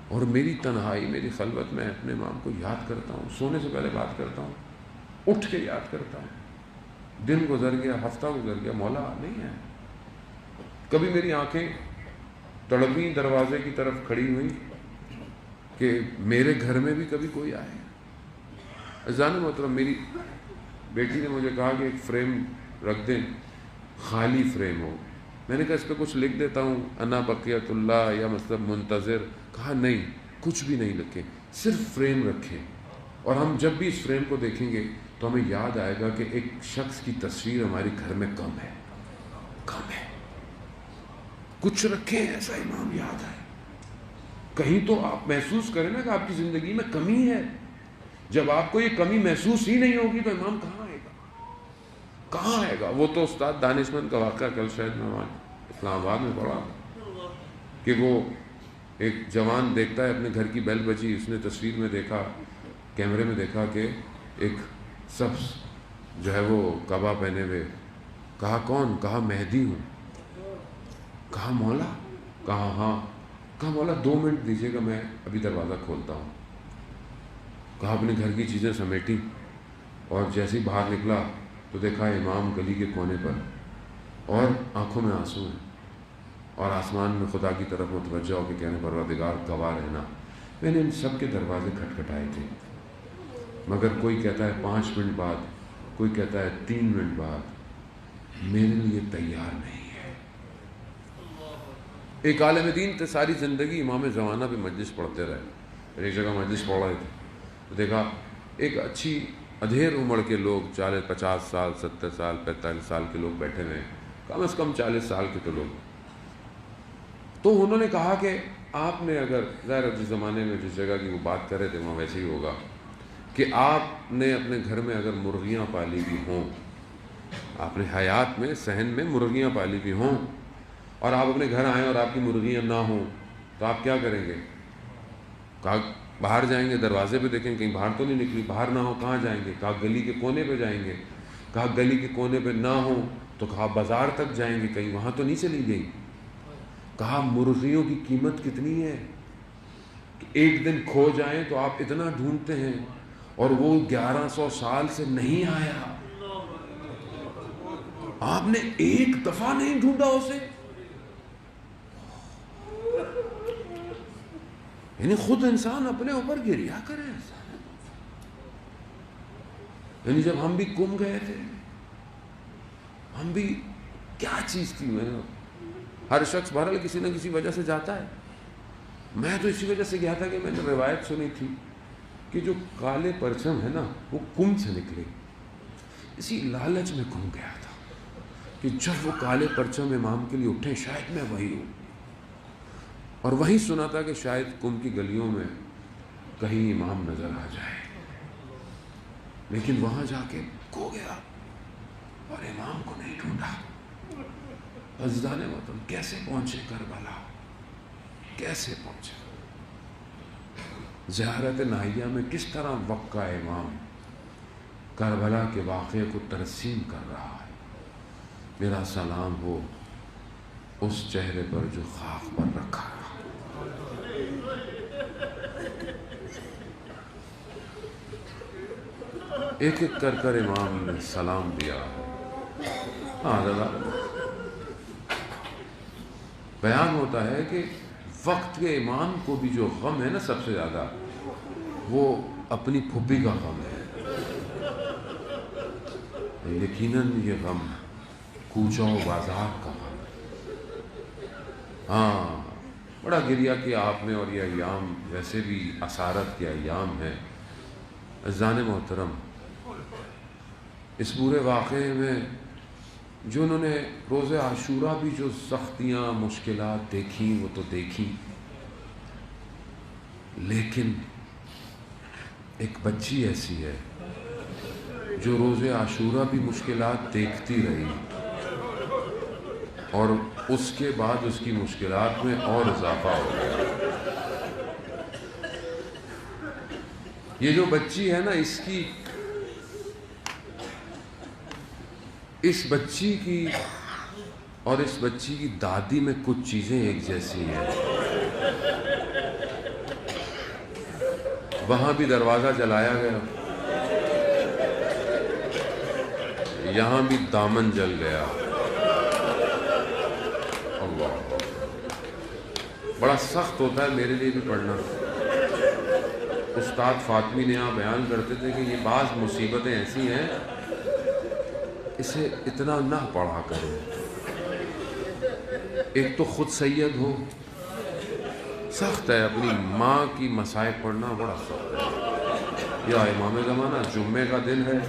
اور میری تنہائی، میری خلوت میں اپنے امام کو یاد کرتا ہوں، سونے سے پہلے بات کرتا ہوں، اٹھ کے یاد کرتا ہوں، دن گزر گیا، ہفتہ گزر گیا، مولا نہیں ہے۔ کبھی میری آنکھیں تڑپیں، دروازے کی طرف کھڑی ہوئی، کہ میرے گھر میں بھی کبھی کوئی آئے. عزیزان محترم، میری بیٹی نے مجھے کہا کہ ایک فریم رکھ دیں، خالی فریم ہو. میں نے کہا اس پہ کچھ لکھ دیتا ہوں، انا بقیت اللہ یا مطلب منتظر. کہا نہیں، کچھ بھی نہیں لکھیں، صرف فریم رکھیں. اور ہم جب بھی اس فریم کو دیکھیں گے تو ہمیں یاد آئے گا کہ ایک شخص کی تصویر ہمارے گھر میں کم ہے. کچھ رکھیں ایسا امام یاد آئے. کہیں تو آپ محسوس کریں نا کہ آپ کی زندگی میں کمی ہے. جب آپ کو یہ کمی محسوس ہی نہیں ہوگی تو امام کہاں آئے گا؟ کہاں آئے گا؟ وہ تو استاد دانشمند کا واقعہ کل شاید میں اسلام آباد میں پڑھا کہ وہ ایک جوان دیکھتا ہے اپنے گھر کی بیل بجی، اس نے تصویر میں دیکھا، کیمرے میں دیکھا کہ ایک سبز جو ہے وہ قبا پہنے ہوئے. کہا کون؟ کہا مہدی ہوں. کہا مولا؟ کہا ہاں. کہا مولا 2 منٹ دیجیے گا، میں ابھی دروازہ کھولتا ہوں. کہا اپنے گھر کی چیزیں سمیٹی اور جیسے ہی باہر نکلا تو دیکھا امام گلی کے کونے پر اور آنکھوں میں آنسو ہیں اور آسمان میں خدا کی طرف متوجہ ہو کے کہنے پروردگار گواہ رہنا میں نے ان سب کے دروازے کھٹکھٹائے تھے، مگر کوئی کہتا ہے 5 منٹ بعد، کوئی کہتا ہے 3 منٹ بعد، میرے لیے تیار نہیں ہے. ایک عالم دین تھے، ساری زندگی امام زمانہ پہ مجلس پڑھتے رہے. ایک جگہ مجلس پڑھ رہے تھے تو دیکھا ایک اچھی ادھیر عمر کے لوگ، 50 سال 70 سال 45 سال کے لوگ بیٹھے ہوئے ہیں، کم از کم 40 سال کے تو لوگ. تو انہوں نے کہا کہ آپ نے اگر ظاہر جس زمانے میں جس جگہ کی وہ بات کر رہے تھے وہاں ویسے ہی ہوگا کہ آپ نے اپنے گھر میں اگر مرغیاں پالی بھی ہوں، آپ نے حیات میں صحن میں مرغیاں پالی بھی ہوں اور آپ اپنے گھر آئیں اور آپ کی مرغیاں نہ ہوں تو آپ کیا کریں گے؟ کہا باہر جائیں گے، دروازے پہ دیکھیں کہیں باہر تو نہیں نکلی. باہر نہ ہو کہاں جائیں گے؟ کہا گلی کے کونے پہ جائیں گے. کہا گلی کے کونے پہ نہ ہو تو کہا بازار تک جائیں گے، کہیں وہاں تو نہیں چلی گئی. کہا مرغیوں کی قیمت کتنی ہے کہ ایک دن کھو جائیں تو آپ اتنا ڈھونڈتے ہیں اور وہ 1100 سال سے نہیں آیا. آپ نے ایک دفعہ نہیں ڈھونڈا اسے. یعنی خود انسان اپنے اوپر گریا کرے. یعنی جب ہم بھی گم گئے تھے، ہم بھی کیا چیز تھی؟ میں نے ہر شخص بہرحال کسی نہ کسی وجہ سے جاتا ہے. میں تو اسی وجہ سے گیا تھا کہ میں نے روایت سنی تھی کہ جو کالے پرچم ہے نا وہ کم سے نکلے. اسی لالچ میں گم گیا تھا کہ جب وہ کالے پرچم امام کے لیے اٹھے شاید میں وہی ہوں. اور وہیں سنا تھا کہ شاید کم کی گلیوں میں کہیں امام نظر آ جائے، لیکن وہاں جا کے کھو گیا اور امام کو نہیں ڈھونڈا. عزیزان وطن، کیسے پہنچے کربلا؟ کیسے پہنچے؟ زیارت ناہیہ میں کس طرح وقع امام کربلا کے واقعے کو ترسیم کر رہا ہے. میرا سلام ہو اس چہرے پر جو خاک پر رکھا رہا. ایک ایک کر کر امام نے سلام دیا. ہاں دادا، بیان ہوتا ہے کہ وقت کے امام کو بھی جو غم ہے نا سب سے زیادہ، وہ اپنی پھوپھی کا غم ہے. یقیناً یہ غم کوچہ و بازار کا غم. ہاں بڑا گریہ کیا آپ نے، اور یہ ایام ویسے بھی اسارت کے ایام ہیں. عزیزان محترم، اس پورے واقعے میں جو انہوں نے روز عاشورہ بھی جو سختیاں مشکلات دیکھیں وہ تو دیکھیں، لیکن ایک بچی ایسی ہے جو روز عاشورہ بھی مشکلات دیکھتی رہی اور اس کے بعد اس کی مشکلات میں اور اضافہ ہو گیا. یہ جو بچی ہے نا، اس بچی کی اور اس بچی کی دادی میں کچھ چیزیں ایک جیسی ہیں. وہاں بھی دروازہ جلایا گیا، یہاں بھی دامن جل گیا. اللہ، بڑا سخت ہوتا ہے میرے لیے بھی پڑھنا. استاد فاطمی نے یہاں بیان کرتے تھے کہ یہ بعض مصیبتیں ایسی ہیں اسے اتنا نہ پڑھا کرو. ایک تو خود سید ہو، سخت ہے، اپنی ماں کی مصائب پڑھنا بڑا سخت ہے. یا امام زمانہ جمعے کا دن ہے،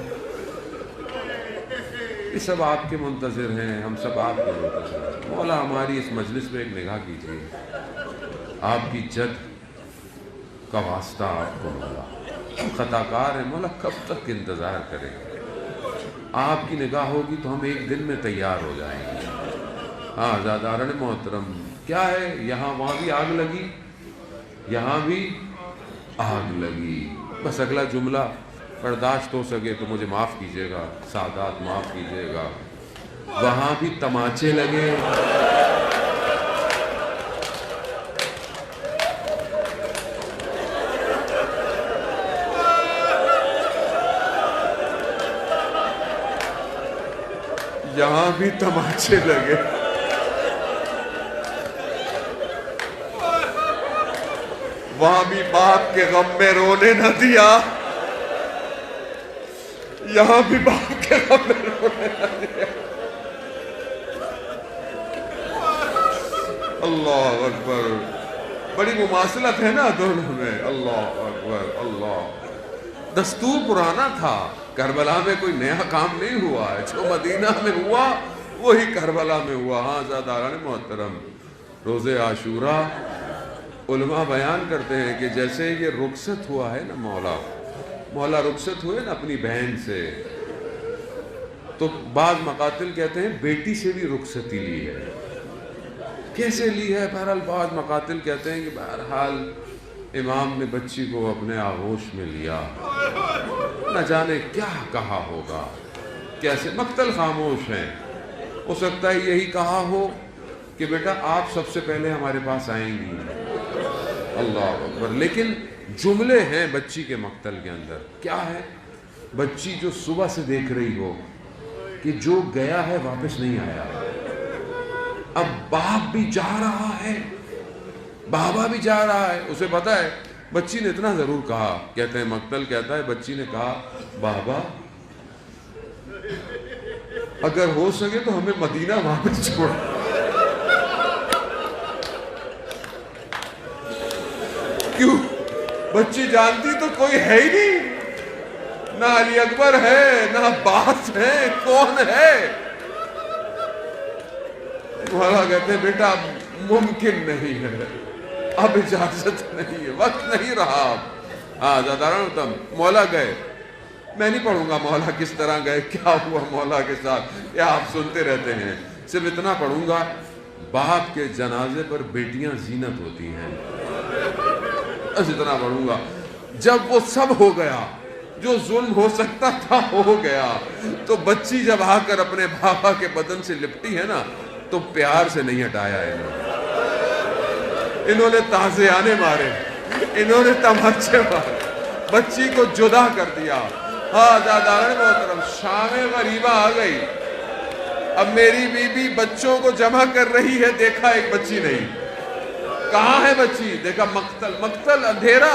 یہ سب آپ کے منتظر ہیں، ہم سب آپ کے منتظر ہیں. مولا ہماری اس مجلس میں ایک نگاہ کیجیے، آپ کی جد کا واسطہ آپ کو مولا. ہم خطا کار ہیں مولا، کب تک انتظار کریں؟ آپ کی نگاہ ہوگی تو ہم ایک دن میں تیار ہو جائیں گے. ہاں زادارن محترم، کیا ہے یہاں وہاں بھی آگ لگی، یہاں بھی آگ لگی. بس اگلا جملہ برداشت ہو سکے تو مجھے معاف کیجیے گا، سادات معاف کیجیے گا. وہاں بھی تماچے لگے، یہاں بھی تماچے لگے. وہاں بھی باپ کے غم میں رونے نہ دیا، یہاں بھی باپ کے غم میں رونے نہ دیا. اللہ اکبر، بڑی مماثلت ہے نا دونوں میں. اللہ اکبر. اللہ دستور پرانا تھا، کربلا میں کوئی نیا کام نہیں ہوا ہے. جو مدینہ میں ہوا وہی کربلا میں ہوا. ہاں زاداران محترم، روز عاشورہ علماء بیان کرتے ہیں کہ جیسے یہ رخصت ہوا ہے نا، مولا رخصت ہوئے نا اپنی بہن سے، تو بعض مقاتل کہتے ہیں بیٹی سے بھی رخصتی لی ہے. کیسے لی ہے؟ بہرحال بعض مقاتل کہتے ہیں کہ بہرحال امام نے بچی کو اپنے آغوش میں لیا، نہ جانے کیا کہا ہوگا، کیسے. مقتل خاموش ہیں، ہو سکتا ہے یہی کہا ہو کہ بیٹا آپ سب سے پہلے ہمارے پاس آئیں گی. اللہ اکبر. لیکن جملے ہیں بچی کے مقتل کے اندر. کیا ہے؟ بچی جو صبح سے دیکھ رہی ہو کہ جو گیا ہے واپس نہیں آیا، اب باپ بھی جا رہا ہے، بابا بھی جا رہا ہے. اسے پتا ہے بچی نے اتنا ضرور کہا، کہتے ہیں مقتل کہتا ہے بچی نے کہا بابا اگر ہو سکے تو ہمیں مدینہ واپس چھوڑ. کیوں؟ بچی جانتی تو کوئی ہے ہی نہیں، نہ علی اکبر ہے نہ عباس ہے، کون ہے؟ مولا کہتے ہیں بیٹا اب ممکن نہیں ہے، اب اجازت نہیں ہے، وقت نہیں رہا اب. ہاں زاداران تم مولا گئے، میں نہیں پڑھوں گا مولا کس طرح گئے، کیا ہوا مولا کے ساتھ، یا آپ سنتے رہتے ہیں. صرف اتنا پڑھوں گا، باپ کے جنازے پر بیٹیاں زینت ہوتی ہیں. بس اتنا پڑھوں گا. جب وہ سب ہو گیا، جو ظلم ہو سکتا تھا ہو گیا، تو بچی جب آ کر اپنے بابا کے بدن سے لپٹی ہے نا، تو پیار سے نہیں ہٹایا انہوں نے تازیانے مارے، انہوں نے تماچے مارے، بچی کو جدا کر دیا. ہاں زاداران محترم، شام غریبہ آ گئی. اب میری بی بی بچوں کو جمع کر رہی ہے، دیکھا ایک بچی نہیں. کہاں ہے بچی؟ دیکھا مقتل اندھیرا،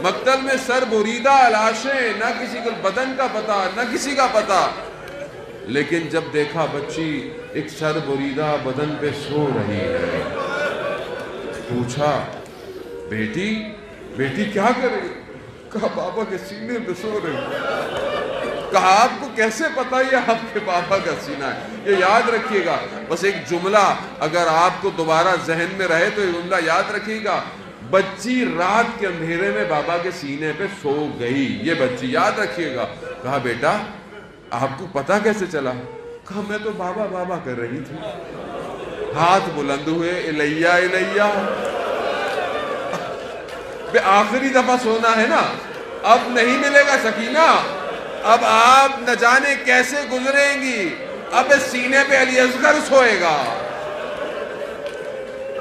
مقتل میں سر بریدہ لاشیں، نہ کسی کو بدن کا پتہ نہ کسی کا پتہ. لیکن جب دیکھا بچی ایک سر بریدہ بدن پہ سو رہی ہے، پوچھا بیٹی کیا کر رہی؟ کہا بابا کے سینے پہ سو رہی. کہا آپ کو کیسے پتا یہ آپ کے بابا کا سینہ ہے؟ یہ یاد رکھیے گا. بس ایک جملہ اگر آپ کو دوبارہ ذہن میں رہے تو یہ جملہ یاد رکھیے گا. بچی رات کے اندھیرے میں بابا کے سینے پہ سو گئی، یہ بچی یاد رکھیے گا. کہا بیٹا آپ کو پتا کیسے چلا؟ کہا میں تو بابا بابا کر رہی تھی. ہاتھ بلند ہوئے، الیہ الیہ. آخری دفعہ سونا ہے نا، اب نہیں ملے گا سکینہ، اب آپ نہ جانے کیسے گزریں گی. اب سینے پہ علی اصغر سوئے گا.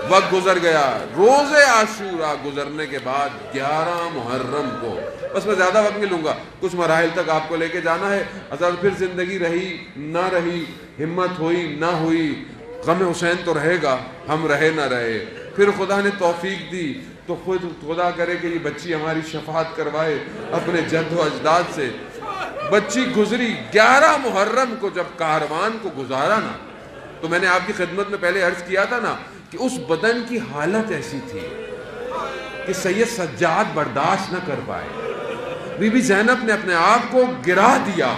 وقت گزر گیا. روز عاشورہ گزرنے کے بعد 11 محرم کو، بس میں زیادہ وقت نہیں لوں گا، کچھ مراحل تک آپ کو لے کے جانا ہے. حضرت پھر زندگی رہی نہ رہی، ہمت ہوئی نہ ہوئی، غم حسین تو رہے گا، ہم رہے نہ رہے. پھر خدا نے توفیق دی تو خود خدا کرے کہ یہ بچی ہماری شفاعت کروائے اپنے جد و اجداد سے. بچی گزری 11 محرم کو جب کاروان کو گزارا نا، تو میں نے آپ کی خدمت میں پہلے عرض کیا تھا نا کہ اس بدن کی حالت ایسی تھی کہ سید سجاد برداشت نہ کر پائے. بی بی زینب نے اپنے آپ کو گرا دیا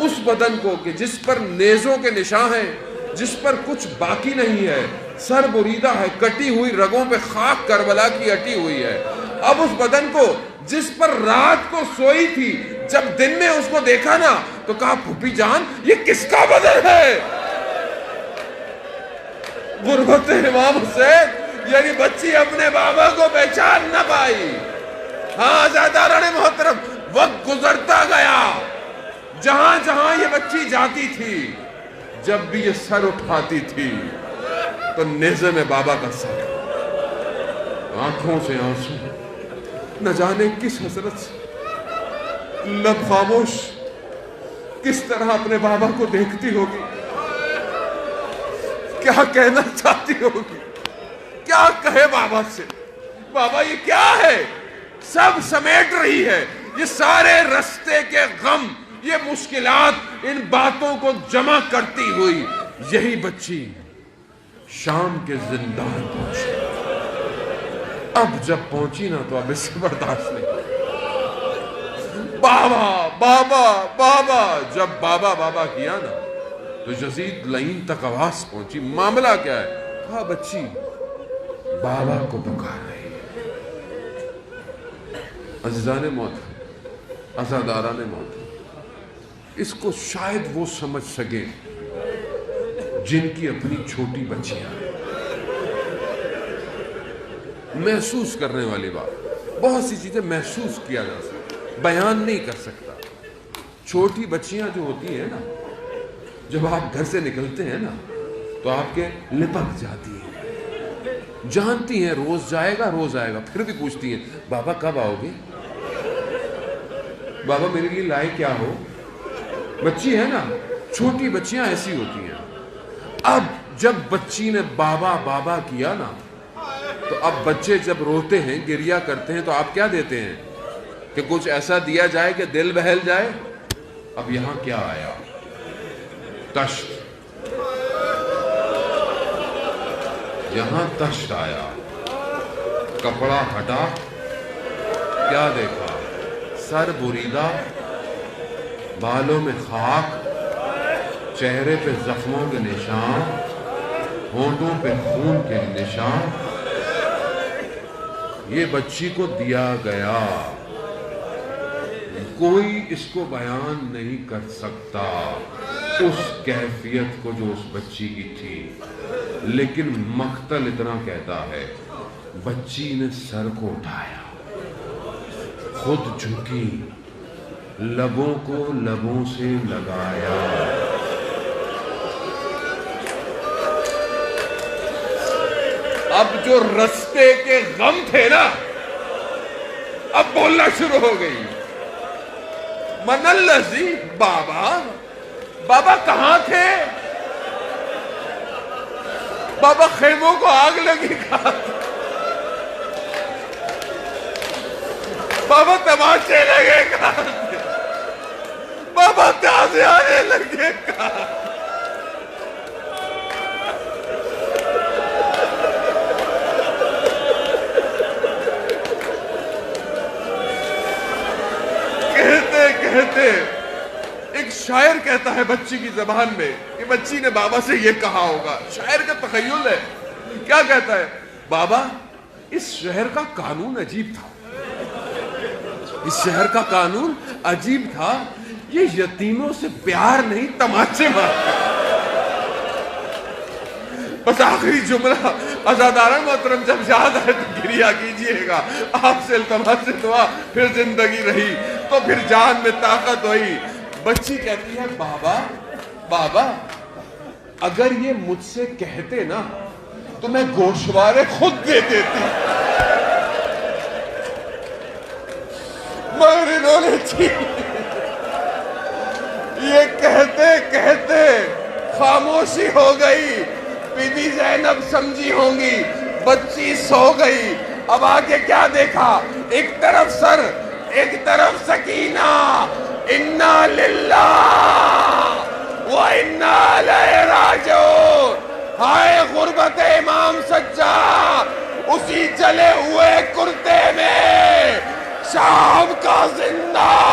اس بدن کو کہ جس پر نیزوں کے نشان ہیں، جس پر کچھ باقی نہیں ہے، سر بریدہ ہے، کٹی ہوئی رگوں پہ خاک کربلا کی اٹی ہوئی ہے. اب اس بدن کو جس پر رات کو سوئی تھی، جب دن میں اس کو دیکھا نا تو کہا پھوپھی جان یہ کس کا بدن ہے؟ غربت امام حسین، یعنی بچی اپنے بابا کو پہچان نہ پائی. ہاں عزیزان محترم، وقت گزرتا گیا، جہاں جہاں یہ بچی جاتی تھی، جب بھی یہ سر اٹھاتی تھی تو نیزے میں بابا کا سر، آنکھوں سے آنسو، نہ جانے کس حسرت سے، لب خاموش، کس طرح اپنے بابا کو دیکھتی ہوگی، کیا کہنا چاہتی ہوگی، کیا کہے بابا سے. بابا یہ کیا ہے؟ سب سمیٹ رہی ہے، یہ سارے رستے کے غم، یہ مشکلات، ان باتوں کو جمع کرتی ہوئی یہی بچی شام کے زندان پہنچی. اب جب پہنچی نا تو اب اس سے برداشت نہیں. بابا بابا بابا، جب بابا بابا کیا نا تو یزید لعین تک آواز پہنچی. معاملہ کیا ہے؟ کہا بچی بابا کو پکار رہی ہے. عزیزان موت، عزاداران موت، اس کو شاید وہ سمجھ سکے جن کی اپنی چھوٹی بچیاں ہیں. محسوس کرنے والی بات، بہت سی چیزیں محسوس کیا جا سکتا، بیان نہیں کر سکتا. چھوٹی بچیاں جو ہوتی ہیں نا، جب آپ گھر سے نکلتے ہیں نا تو آپ کے لپک جاتی ہیں، جانتی ہیں روز جائے گا روز آئے گا، پھر بھی پوچھتی ہیں بابا کب آؤ گے، بابا میرے لیے لائے کیا ہو. بچی ہے نا، چھوٹی بچیاں ایسی ہوتی ہیں. اب جب بچی نے بابا بابا کیا نا تو اب بچے جب روتے ہیں، گریا کرتے ہیں، تو آپ کیا دیتے ہیں کہ کچھ ایسا دیا جائے کہ دل بہل جائے. اب یہاں کیا آیا؟ تشت. یہاں تشت آیا. کپڑا ہٹا، کیا دیکھا؟ سر بریدہ، بالوں میں خاک، چہرے پہ زخموں کے نشان، ہونٹوں پہ خون کے نشان. یہ بچی کو دیا گیا. کوئی اس کو بیان نہیں کر سکتا اس کیفیت کو جو اس بچی کی تھی. لیکن مقتل اتنا کہتا ہے، بچی نے سر کو اٹھایا، خود جھکی، لبوں کو لبوں سے لگایا. اب جو رستے کے غم تھے نا، اب بولنا شروع ہو گئی. من الذی، بابا بابا کہاں تھے؟ بابا خیموں کو آگ لگی کہاں تھے؟ بابا تماچے لگے کہاں تھے؟ بابا تازے آنے لگے کہاں؟ کہتے ایک شاعر کہتا ہے بچی کی زبان میں کہ بچی نے بابا سے یہ کہا ہوگا. شاعر کا تخیل ہے. کیا کہتا ہے؟ بابا اس شہر کا قانون عجیب تھا، اس شہر کا قانون عجیب تھا، یہ یتیموں سے پیار نہیں تماچے مارتا. بس آخری جملہ عزاداران محترم جب یاد آئے تو گریا کیجئے گا. آپ سے التماس سے دعا، پھر زندگی رہی تو پھر جان میں طاقت ہوئی. بچی کہتی ہے بابا بابا اگر یہ مجھ سے کہتے نا تو میں گوشوارے خود دے دیتی. مگر انہوں نے یہ کہتے کہتے خاموشی ہو گئی. بی بی زینب سمجھی ہوں گی بچی سو گئی. اب آگے کیا دیکھا؟ ایک طرف سر، ایک طرف سکینہ. انا للہ و انا الیہ راجعون. ہائے غربت امام سجاد، اسی جلے ہوئے کرتے میں شام کا زندہ